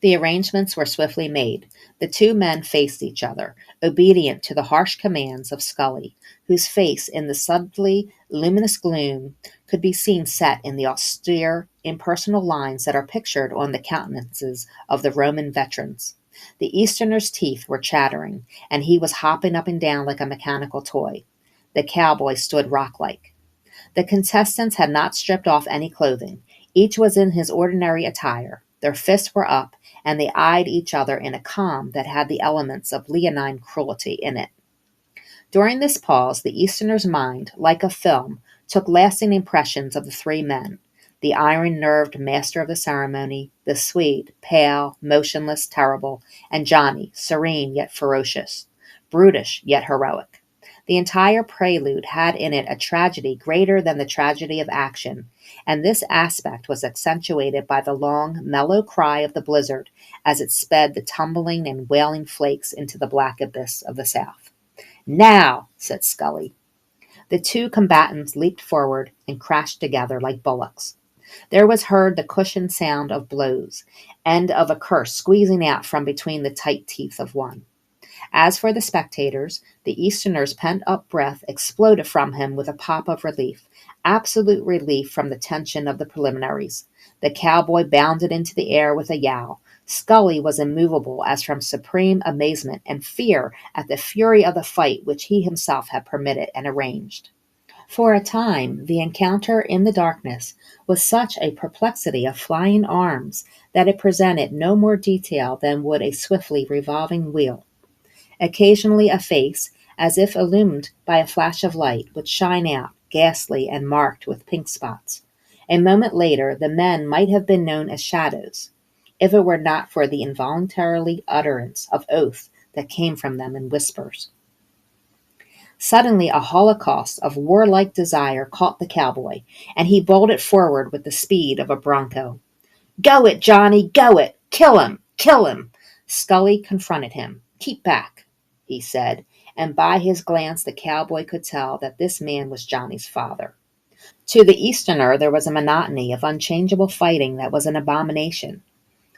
The arrangements were swiftly made. The two men faced each other, obedient to the harsh commands of Scully, whose face in the subtly luminous gloom could be seen set in the austere, impersonal lines that are pictured on the countenances of the Roman veterans. The Easterner's teeth were chattering, and he was hopping up and down like a mechanical toy. The cowboy stood rock-like. The contestants had not stripped off any clothing. Each was in his ordinary attire. Their fists were up, and they eyed each other in a calm that had the elements of leonine cruelty in it. During this pause, the Easterner's mind, like a film, took lasting impressions of the three men: the iron-nerved master of the ceremony, the Swede, pale, motionless, terrible, and Johnny, serene yet ferocious, brutish yet heroic. The entire prelude had in it a tragedy greater than the tragedy of action, and this aspect was accentuated by the long, mellow cry of the blizzard as it sped the tumbling and wailing flakes into the black abyss of the south. "Now," said Scully. The two combatants leaped forward and crashed together like bullocks. There was heard the cushioned sound of blows, and of a curse squeezing out from between the tight teeth of one. As for the spectators, the Easterner's pent-up breath exploded from him with a pop of relief, absolute relief from the tension of the preliminaries. The cowboy bounded into the air with a yowl. Scully was immovable as from supreme amazement and fear at the fury of the fight which he himself had permitted and arranged. For a time, the encounter in the darkness was such a perplexity of flying arms that it presented no more detail than would a swiftly revolving wheel. Occasionally a face, as if illumined by a flash of light, would shine out, ghastly and marked with pink spots. A moment later the men might have been known as shadows, if it were not for the involuntary utterance of oath that came from them in whispers. Suddenly, a holocaust of warlike desire caught the cowboy, and he bolted forward with the speed of a bronco. Go it, Johnny, go it! Kill him! Kill him! Scully confronted him. Keep back, he said, and by his glance the cowboy could tell that this man was Johnny's father. To the Easterner there was a monotony of unchangeable fighting that was an abomination.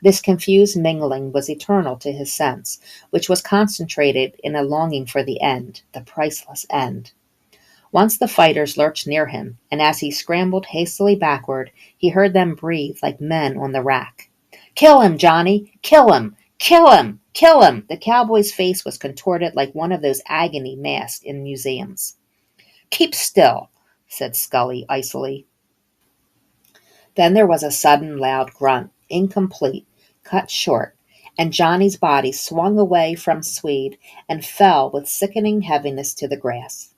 This confused mingling was eternal to his sense, which was concentrated in a longing for the end, the priceless end. Once the fighters lurched near him, and as he scrambled hastily backward, he heard them breathe like men on the rack. Kill him, Johnny! Kill him! Kill him! Kill him! The cowboy's face was contorted like one of those agony masks in museums. Keep still, said Scully icily. Then there was a sudden loud grunt, incomplete, cut short, and Johnny's body swung away from Swede and fell with sickening heaviness to the grass.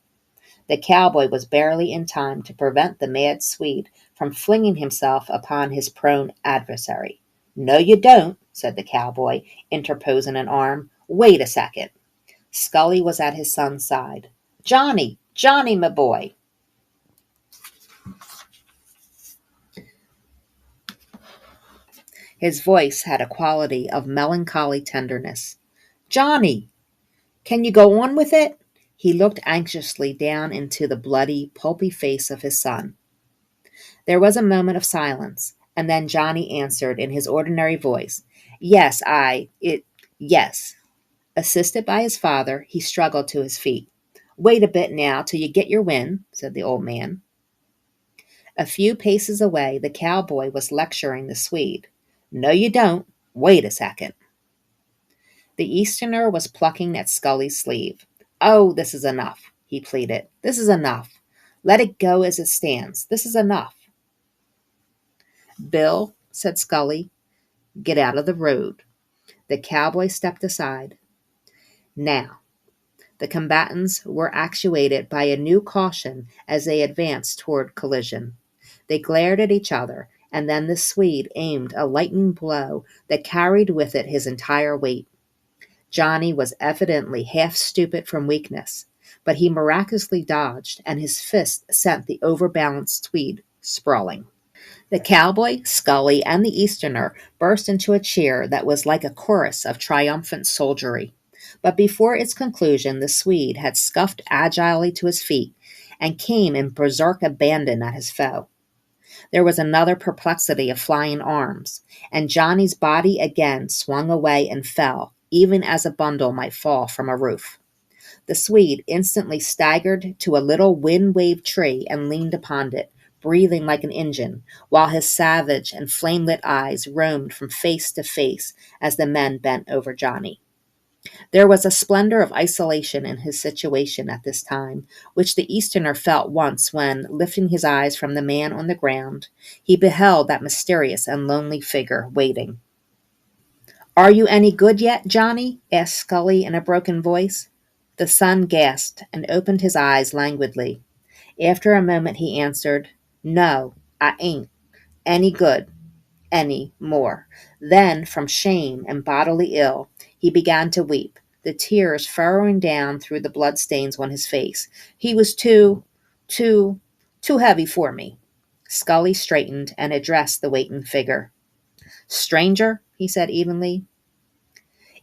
The cowboy was barely in time to prevent the mad Swede from flinging himself upon his prone adversary. No, you don't, said the cowboy, interposing an arm. Wait a second. Scully was at his son's side. Johnny, Johnny, my boy. His voice had a quality of melancholy tenderness. Johnny, can you go on with it? He looked anxiously down into the bloody, pulpy face of his son. There was a moment of silence, and then Johnny answered in his ordinary voice, Yes. Assisted by his father, he struggled to his feet. Wait a bit now till you get your wind, said the old man. A few paces away, the cowboy was lecturing the Swede. No, you don't. Wait a second. The Easterner was plucking at Scully's sleeve. Oh, this is enough, he pleaded. This is enough. Let it go as it stands. This is enough. Bill, said Scully, get out of the road. The cowboy stepped aside. Now, the combatants were actuated by a new caution as they advanced toward collision. They glared at each other, and then the Swede aimed a lightning blow that carried with it his entire weight. Johnny was evidently half stupid from weakness, but he miraculously dodged, and his fist sent the overbalanced Swede sprawling. The cowboy, Scully, and the Easterner burst into a cheer that was like a chorus of triumphant soldiery. But before its conclusion, the Swede had scuffed agilely to his feet and came in berserk abandon at his foe. There was another perplexity of flying arms, and Johnny's body again swung away and fell, even as a bundle might fall from a roof. The Swede instantly staggered to a little wind-waved tree and leaned upon it, breathing like an engine, while his savage and flame-lit eyes roamed from face to face as the men bent over Johnny. There was a splendor of isolation in his situation at this time, which the Easterner felt once when, lifting his eyes from the man on the ground, he beheld that mysterious and lonely figure waiting. Are you any good yet, Johnny? Asked Scully in a broken voice. The son gasped and opened his eyes languidly. After a moment he answered, No, I ain't any good any more. Then, from shame and bodily ill, he began to weep, the tears furrowing down through the bloodstains on his face. He was too, too heavy for me. Scully straightened and addressed the waiting figure. Stranger, he said evenly,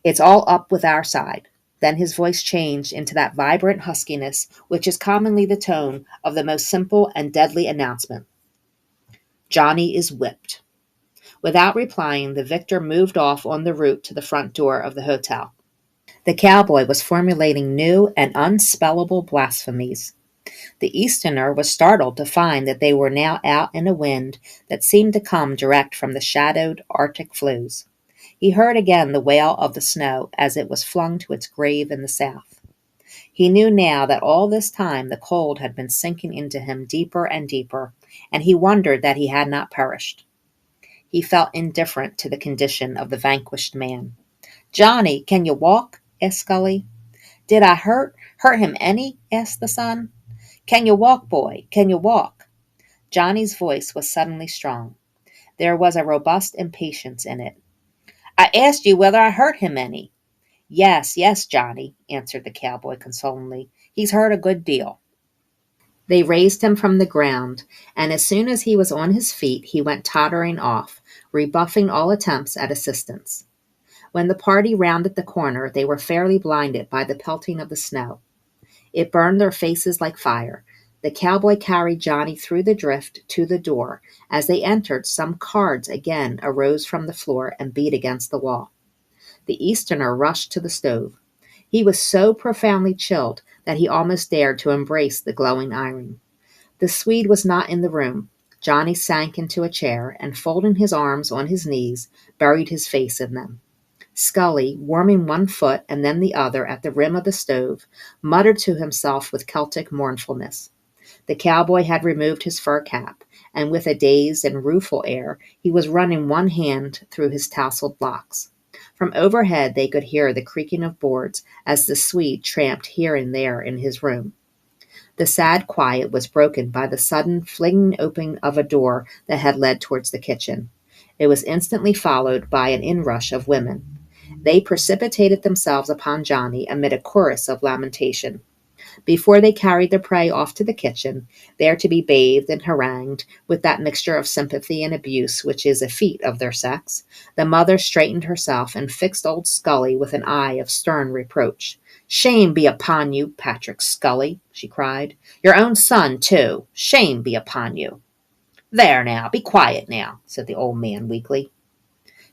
it's all up with our side. Then his voice changed into that vibrant huskiness which is commonly the tone of the most simple and deadly announcement. Johnny is whipped. Without replying, the victor moved off on the route to the front door of the hotel. The cowboy was formulating new and unspellable blasphemies. The Easterner was startled to find that they were now out in a wind that seemed to come direct from the shadowed Arctic flues. He heard again the wail of the snow as it was flung to its grave in the south. He knew now that all this time the cold had been sinking into him deeper and deeper, and he wondered that he had not perished. He felt indifferent to the condition of the vanquished man. Johnny, can you walk? Asked Scully. Did I hurt him any? Asked the son. Can you walk, boy? Can you walk? Johnny's voice was suddenly strong. There was a robust impatience in it. I asked you whether I hurt him any. Yes, Johnny, answered the cowboy consolingly. He's hurt a good deal." They raised him from the ground, and as soon as he was on his feet, he went tottering off, rebuffing all attempts at assistance. When the party rounded the corner, they were fairly blinded by the pelting of the snow. It burned their faces like fire. The cowboy carried Johnny through the drift to the door. As they entered, some cards again arose from the floor and beat against the wall. The Easterner rushed to the stove. He was so profoundly chilled that he almost dared to embrace the glowing iron. The Swede was not in the room. Johnny sank into a chair and, folding his arms on his knees, buried his face in them. Scully, warming one foot and then the other at the rim of the stove, muttered to himself with Celtic mournfulness. The cowboy had removed his fur cap, and with a dazed and rueful air, he was running one hand through his tousled locks. From overhead they could hear the creaking of boards as the Swede tramped here and there in his room. The sad quiet was broken by the sudden flinging open of a door that had led towards the kitchen. It was instantly followed by an inrush of women. They precipitated themselves upon Johnny amid a chorus of lamentation. Before they carried their prey off to the kitchen, there to be bathed and harangued with that mixture of sympathy and abuse which is a feat of their sex, the mother straightened herself and fixed old Scully with an eye of stern reproach. "Shame be upon you, Patrick Scully," she cried. "Your own son, too. Shame be upon you." "There now, be quiet now," said the old man weakly.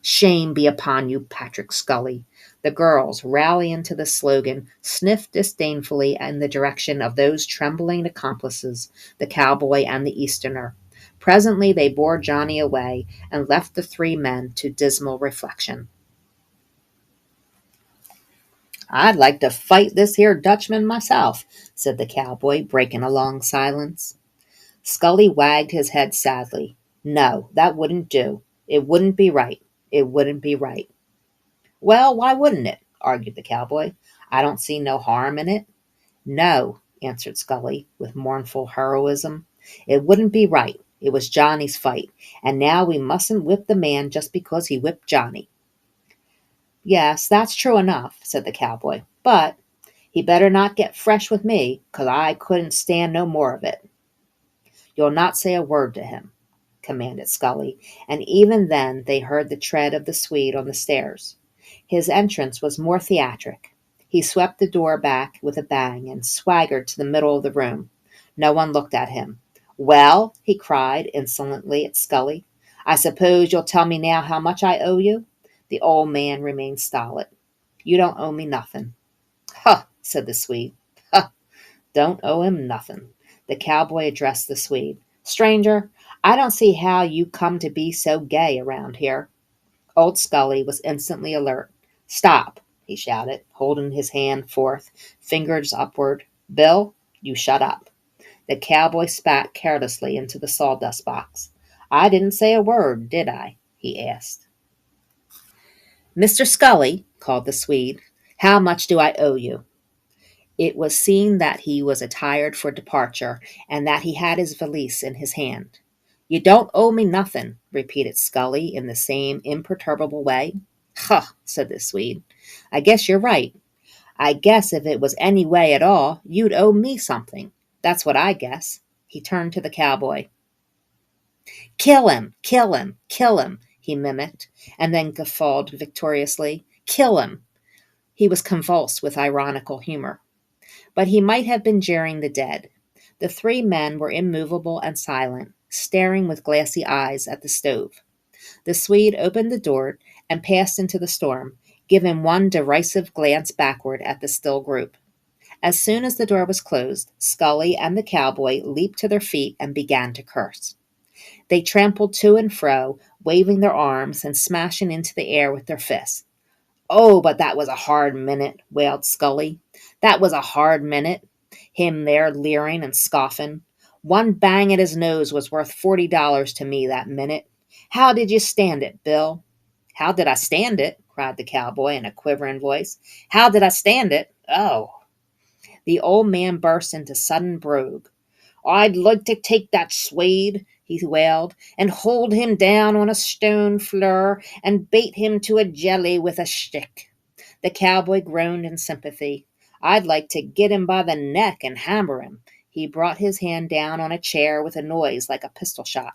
"Shame be upon you, Patrick Scully." The girls, rallying to the slogan, sniffed disdainfully in the direction of those trembling accomplices, the cowboy and the Easterner. Presently they bore Johnny away and left the three men to dismal reflection. "I'd like to fight this here Dutchman myself," said the cowboy, breaking a long silence. Scully wagged his head sadly. "No, that wouldn't do. It wouldn't be right. It wouldn't be right." "Well, why wouldn't it?" argued the cowboy. "I don't see no harm in it." "No," answered Scully, with mournful heroism. "It wouldn't be right. It was Johnny's fight, and now we mustn't whip the man just because he whipped Johnny." "Yes, that's true enough," said the cowboy. "But he better not get fresh with me, 'cause I couldn't stand no more of it." "You'll not say a word to him," commanded Scully, and even then they heard the tread of the Swede on the stairs. His entrance was more theatric. He swept the door back with a bang and swaggered to the middle of the room. No one looked at him. "Well," he cried insolently at Scully, "I suppose you'll tell me now how much I owe you?" The old man remained stolid. "You don't owe me nothing." "Huh," said the Swede. "Huh, don't owe him nothing." The cowboy addressed the Swede. "Stranger, I don't see how you come to be so gay around here." Old Scully was instantly alert. "Stop," he shouted, holding his hand forth, fingers upward. "Bill, you shut up." The cowboy spat carelessly into the sawdust box. "I didn't say a word, did I?" he asked. "Mr. Scully," called the Swede, "how much do I owe you?" It was seen that he was attired for departure, and that he had his valise in his hand. "You don't owe me nothing," repeated Scully in the same imperturbable way. "Huh," said the Swede. "I guess you're right. I guess if it was any way at all, you'd owe me something. That's what I guess." He turned to the cowboy. "Kill him! Kill him! Kill him!" he mimicked, and then guffawed victoriously. "Kill him!" He was convulsed with ironical humor. But he might have been jeering the dead. The three men were immovable and silent, staring with glassy eyes at the stove. The Swede opened the door and passed into the storm, giving one derisive glance backward at the still group. As soon as the door was closed, Scully and the cowboy leaped to their feet and began to curse. They trampled to and fro, waving their arms and smashing into the air with their fists. "Oh, but that was a hard minute," wailed Scully. "That was a hard minute. Him there leering and scoffing. One bang at his nose was worth $40 to me that minute. How did you stand it, Bill?" "How did I stand it?" cried the cowboy in a quivering voice. "How did I stand it? Oh." The old man burst into sudden brogue. "I'd like to take that Swede," he wailed, "and hold him down on a stone floor and bait him to a jelly with a stick." The cowboy groaned in sympathy. I'd like to get him by the neck and hammer him. He brought his hand down on a chair with a noise like a pistol shot.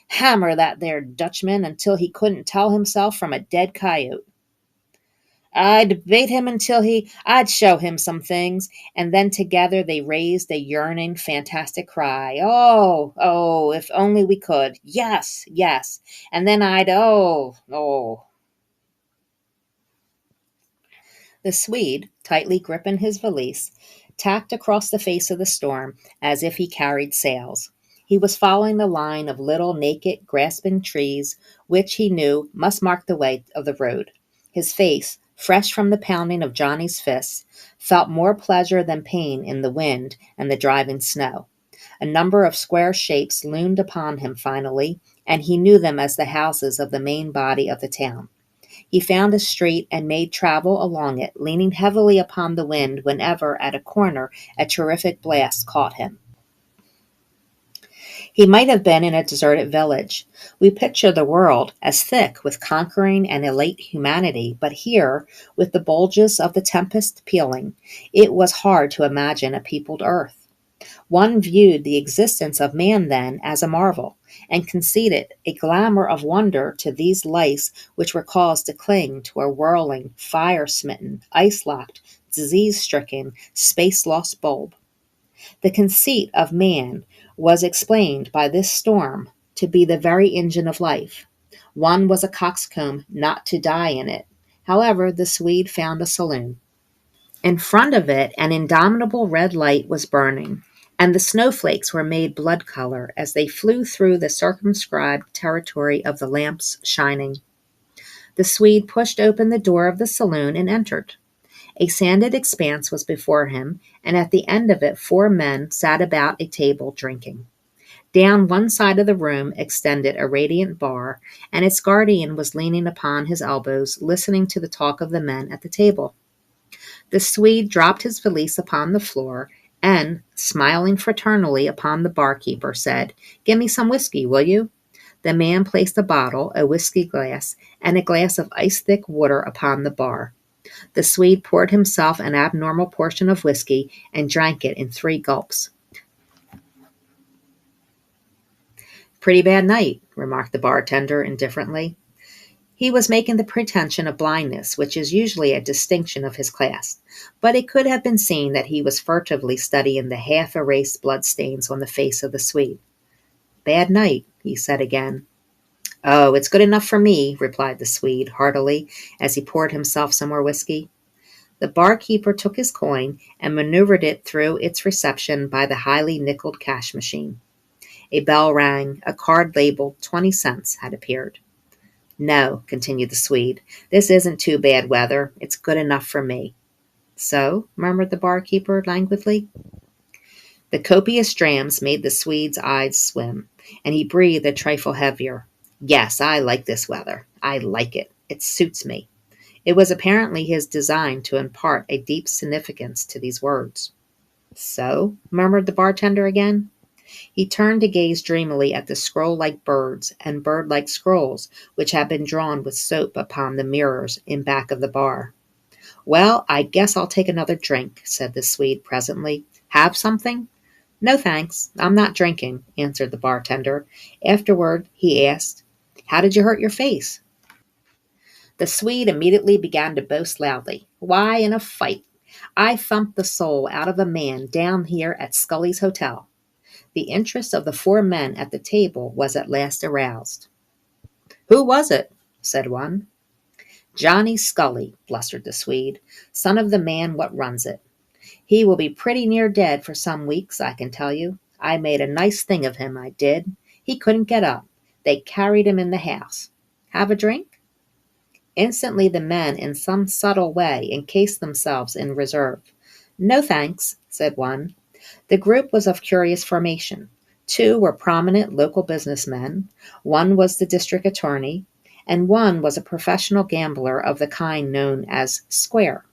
Hammer that there Dutchman until he couldn't tell himself from a dead coyote. I'd bait him until I'd show him some things, and then together they raised a yearning, fantastic cry. Oh, oh, if only we could. Yes, yes. And then oh, oh. The Swede, tightly gripping his valise, tacked across the face of the storm as if he carried sails. He was following the line of little, naked, grasping trees, which he knew must mark the way of the road. His face, fresh from the pounding of Johnny's fists, felt more pleasure than pain in the wind and the driving snow. A number of square shapes loomed upon him finally, and he knew them as the houses of the main body of the town. He found a street and made travel along it, leaning heavily upon the wind whenever at a corner a terrific blast caught him. He might have been in a deserted village. We picture the world as thick with conquering and elate humanity, but here, with the bulges of the tempest pealing, it was hard to imagine a peopled earth. One viewed the existence of man then as a marvel, and conceded a glamour of wonder to these lice which were caused to cling to a whirling, fire-smitten, ice-locked, disease-stricken, space-lost bulb. The conceit of man was explained by this storm to be the very engine of life. One was a coxcomb not to die in it. However, the Swede found a saloon. In front of it an indomitable red light was burning, and the snowflakes were made blood color as they flew through the circumscribed territory of the lamp's shining. The Swede pushed open the door of the saloon and entered. A sanded expanse was before him, and at the end of it 4 men sat about a table drinking. Down one side of the room extended a radiant bar, and its guardian was leaning upon his elbows, listening to the talk of the men at the table. The Swede dropped his valise upon the floor and, smiling fraternally upon the barkeeper, said, "Give me some whiskey, will you?" The man placed a bottle, a whiskey glass, and a glass of ice-thick water upon the bar. The Swede poured himself an abnormal portion of whiskey and drank it in 3 gulps. "Pretty bad night," remarked the bartender indifferently. He was making the pretension of blindness, which is usually a distinction of his class, but it could have been seen that he was furtively studying the half-erased bloodstains on the face of the Swede. "Bad night," he said again. "Oh, it's good enough for me," replied the Swede heartily, as he poured himself some more whiskey. The barkeeper took his coin and maneuvered it through its reception by the highly nickeled cash machine. A bell rang. A card labeled 20 cents had appeared. "No," continued the Swede, "this isn't too bad weather. It's good enough for me." "So?" murmured the barkeeper languidly. The copious drams made the Swede's eyes swim, and he breathed a trifle heavier. "Yes, I like this weather. I like it. It suits me." It was apparently his design to impart a deep significance to these words. "So?" murmured the bartender again. He turned to gaze dreamily at the scroll-like birds and bird-like scrolls which had been drawn with soap upon the mirrors in back of the bar. "Well, I guess I'll take another drink," said the Swede presently. "Have something?" "No, thanks. I'm not drinking," answered the bartender. Afterward, he asked, "How did you hurt your face?" The Swede immediately began to boast loudly. "Why, in a fight. I thumped the soul out of a man down here at Scully's Hotel." The interest of the 4 men at the table was at last aroused. "Who was it?" said one. "Johnny Scully," blustered the Swede, "son of the man what runs it. He will be pretty near dead for some weeks, I can tell you. I made a nice thing of him, I did. He couldn't get up. They carried him in the house. Have a drink?" Instantly the men, in some subtle way, encased themselves in reserve. "No, thanks," said one. The group was of curious formation. 2 were prominent local businessmen, 1 was the district attorney, and 1 was a professional gambler of the kind known as square.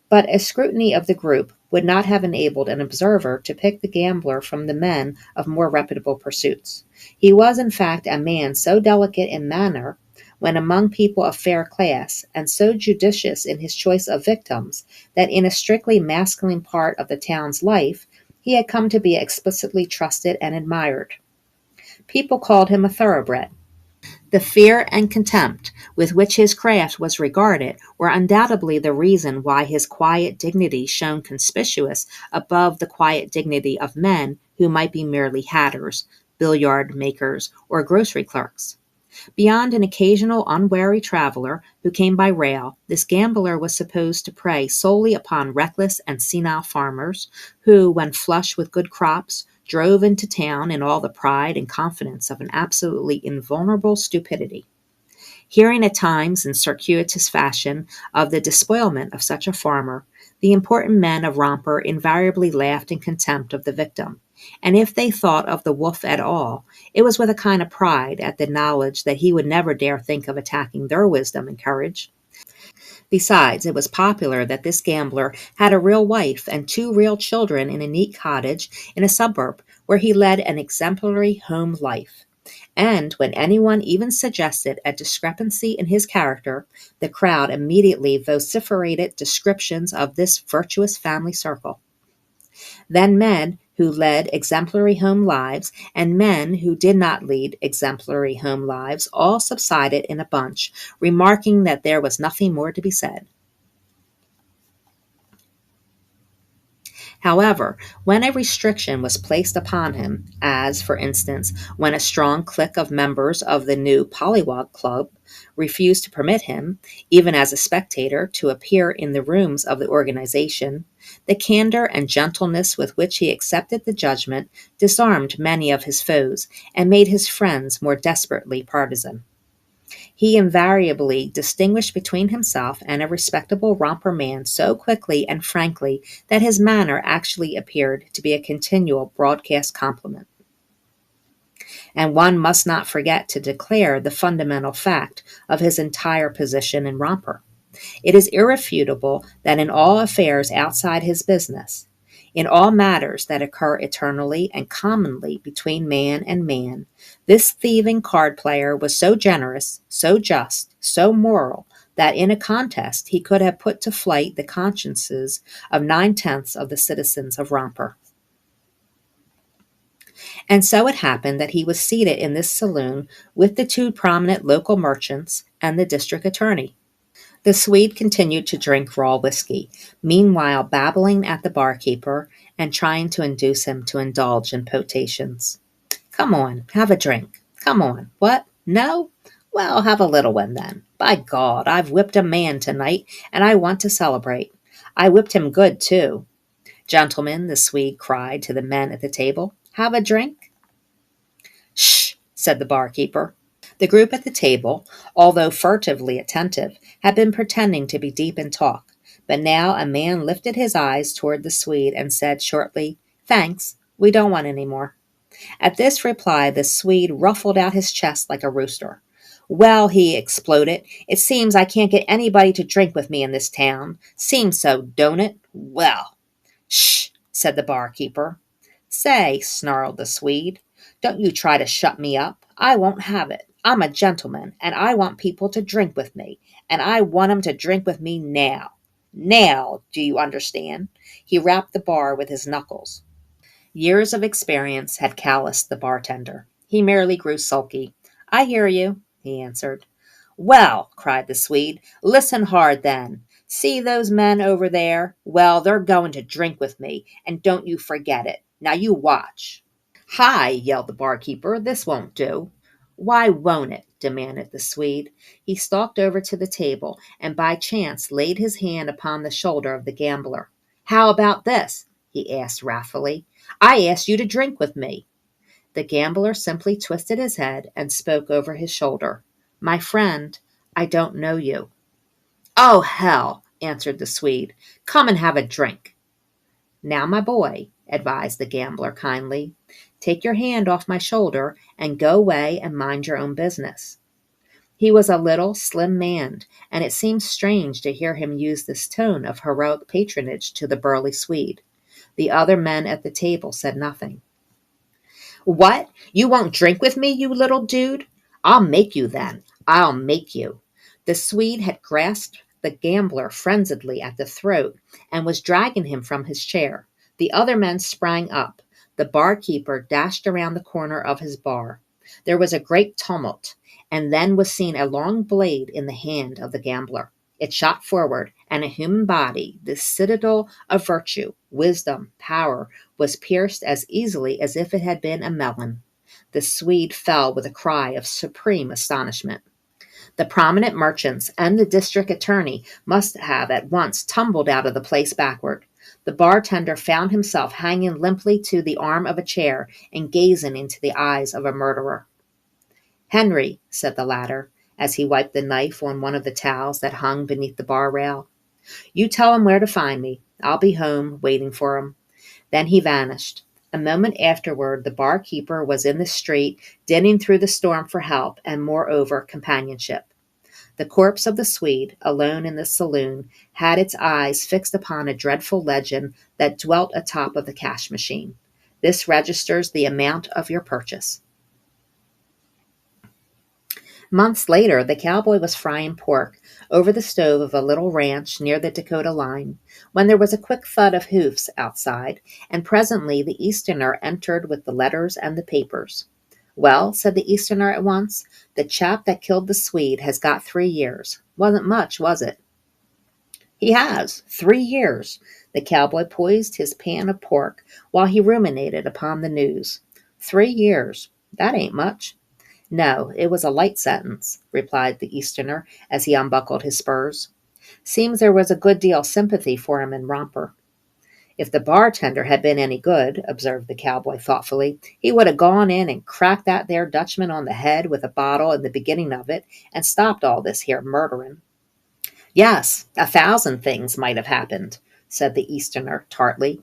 But a scrutiny of the group would not have enabled an observer to pick the gambler from the men of more reputable pursuits. He was, in fact, a man so delicate in manner, when among people of fair class, and so judicious in his choice of victims that in a strictly masculine part of the town's life he had come to be explicitly trusted and admired. People called him a thoroughbred. The fear and contempt with which his craft was regarded were undoubtedly the reason why his quiet dignity shone conspicuous above the quiet dignity of men who might be merely hatters, billiard makers, or grocery clerks. Beyond an occasional unwary traveler who came by rail, this gambler was supposed to prey solely upon reckless and senile farmers who, when flush with good crops, drove into town in all the pride and confidence of an absolutely invulnerable stupidity. Hearing at times in circuitous fashion of the despoilment of such a farmer, the important men of Romper invariably laughed in contempt of the victim, and if they thought of the wolf at all, it was with a kind of pride at the knowledge that he would never dare think of attacking their wisdom and courage. Besides, it was popular that this gambler had a real wife and two real children in a neat cottage in a suburb where he led an exemplary home life. And when anyone even suggested a discrepancy in his character, the crowd immediately vociferated descriptions of this virtuous family circle. Then men who led exemplary home lives and men who did not lead exemplary home lives all subsided in a bunch, remarking that there was nothing more to be said. However, when a restriction was placed upon him, as, for instance, when a strong clique of members of the new Pollywog Club refused to permit him, even as a spectator, to appear in the rooms of the organization, the candor and gentleness with which he accepted the judgment disarmed many of his foes and made his friends more desperately partisan. He invariably distinguished between himself and a respectable romper man so quickly and frankly that his manner actually appeared to be a continual broadcast compliment. And one must not forget to declare the fundamental fact of his entire position in Romper. It is irrefutable that in all affairs outside his business, in all matters that occur eternally and commonly between man and man, this thieving card player was so generous, so just, so moral, that in a contest he could have put to flight the consciences of 9/10 of the citizens of Romper. And so it happened that he was seated in this saloon with the two prominent local merchants and the district attorney. The Swede continued to drink raw whiskey, meanwhile babbling at the barkeeper and trying to induce him to indulge in potations. Come on, have a drink. Come on. What? No? Well, have a little one then. By God, I've whipped a man tonight, and I want to celebrate. I whipped him good, too. Gentlemen, the Swede cried to the men at the table, have a drink? Shh, said the barkeeper. The group at the table, although furtively attentive, had been pretending to be deep in talk, but now a man lifted his eyes toward the Swede and said shortly, Thanks, we don't want any more. At this reply, the Swede ruffled out his chest like a rooster. Well, he exploded, it seems I can't get anybody to drink with me in this town. Seems so, don't it? Well. Shh, said the barkeeper. Say, snarled the Swede, don't you try to shut me up. I won't have it. I'm a gentleman, and I want people to drink with me, and I want 'em to drink with me now. Now, do you understand? He rapped the bar with his knuckles. Years of experience had calloused the bartender. He merely grew sulky. I hear you, he answered. Well, cried the Swede, listen hard then. See those men over there? Well, they're going to drink with me, and don't you forget it. Now you watch. Hi, yelled the barkeeper, this won't do. Why won't it? Demanded the Swede. He stalked over to the table and by chance laid his hand upon the shoulder of the gambler. How about this? He asked wrathfully. I asked you to drink with me. The gambler simply twisted his head and spoke over his shoulder. My friend, I don't know you. Oh, hell, answered the Swede. Come and have a drink. Now, my boy, advised the gambler kindly, take your hand off my shoulder and go away and mind your own business. He was a little, slim man, and it seemed strange to hear him use this tone of heroic patronage to the burly Swede. The other men at the table said nothing. What? You won't drink with me, you little dude? I'll make you then. I'll make you." The Swede had grasped the gambler frenziedly at the throat and was dragging him from his chair. The other men sprang up. The barkeeper dashed around the corner of his bar. There was a great tumult, and then was seen a long blade in the hand of the gambler. It shot forward, and a human body, the citadel of virtue, wisdom, power, was pierced as easily as if it had been a melon. The Swede fell with a cry of supreme astonishment. The prominent merchants and the district attorney must have at once tumbled out of the place backward. The bartender found himself hanging limply to the arm of a chair and gazing into the eyes of a murderer. "Henry," said the latter, as he wiped the knife on one of the towels that hung beneath the bar rail, "you tell him where to find me. I'll be home, waiting for him." Then he vanished. A moment afterward, the barkeeper was in the street, dinning through the storm for help and, moreover, companionship. The corpse of the Swede, alone in the saloon, had its eyes fixed upon a dreadful legend that dwelt atop of the cash machine. "This registers the amount of your purchase." Months later, the cowboy was frying pork over the stove of a little ranch near the Dakota line, when there was a quick thud of hoofs outside, and presently the Easterner entered with the letters and the papers. "Well," said the Easterner at once, "the chap that killed the Swede has got 3 years. Wasn't much, was it?" "He has. 3 years." The cowboy poised his pan of pork while he ruminated upon the news. 3 years. That ain't much." "No, it was a light sentence," replied the Easterner as he unbuckled his spurs. "Seems there was a good deal sympathy for him in Romper." "If the bartender had been any good," observed the cowboy thoughtfully, "he would have gone in and cracked that there Dutchman on the head with a bottle in the beginning of it and stopped all this here murdering." "Yes, 1,000 things might have happened," said the Easterner tartly.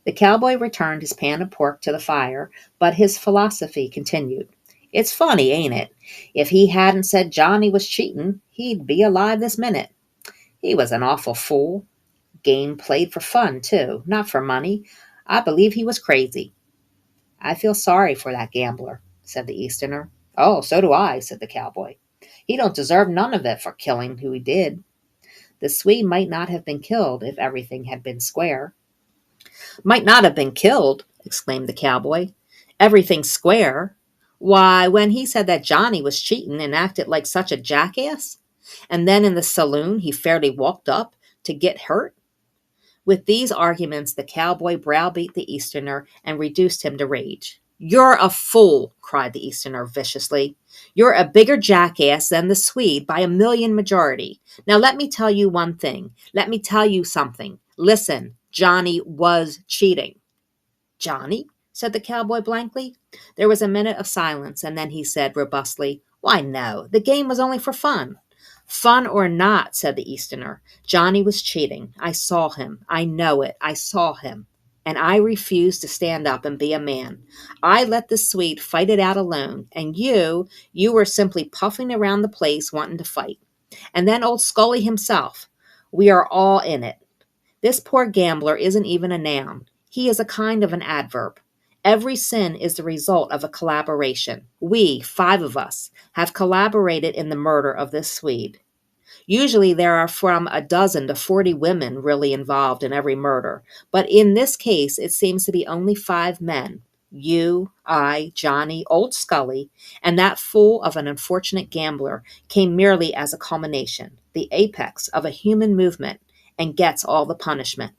The cowboy returned his pan of pork to the fire, but his philosophy continued. "It's funny, ain't it? If he hadn't said Johnny was cheating, he'd be alive this minute. He was an awful fool. Game played for fun, too, not for money. I believe he was crazy." "I feel sorry for that gambler," said the Easterner. "Oh, so do I," said the cowboy. "He don't deserve none of it for killing who he did." "The Swede might not have been killed if everything had been square." "Might not have been killed!" exclaimed the cowboy. "Everything square! Why, when he said that Johnny was cheating and acted like such a jackass, and then in the saloon he fairly walked up to get hurt." With these arguments, the cowboy browbeat the Easterner and reduced him to rage. "You're a fool!" cried the Easterner viciously. "You're a bigger jackass than the Swede by a million majority. Now let me tell you one thing. Let me tell you something. Listen, Johnny was cheating." "Johnny?" said the cowboy blankly. There was a minute of silence, and then he said robustly, "Why, no, the game was only for fun." "Fun or not," said the Easterner, "Johnny was cheating. I saw him. I know it. I saw him. And I refused to stand up and be a man. I let the Swede fight it out alone, and you were simply puffing around the place wanting to fight. And then old Scully himself. We are all in it. This poor gambler isn't even a noun. He is a kind of an adverb. Every sin is the result of a collaboration. We, 5 of us, have collaborated in the murder of this Swede. Usually there are from a dozen to 40 women really involved in every murder, but in this case it seems to be only 5 men. You, I, Johnny, old Scully, and that fool of an unfortunate gambler came merely as a culmination, the apex of a human movement, and gets all the punishment.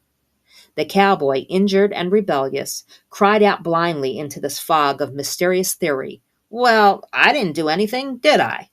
The cowboy, injured and rebellious, cried out blindly into this fog of mysterious theory, "Well, I didn't do anything, did I?"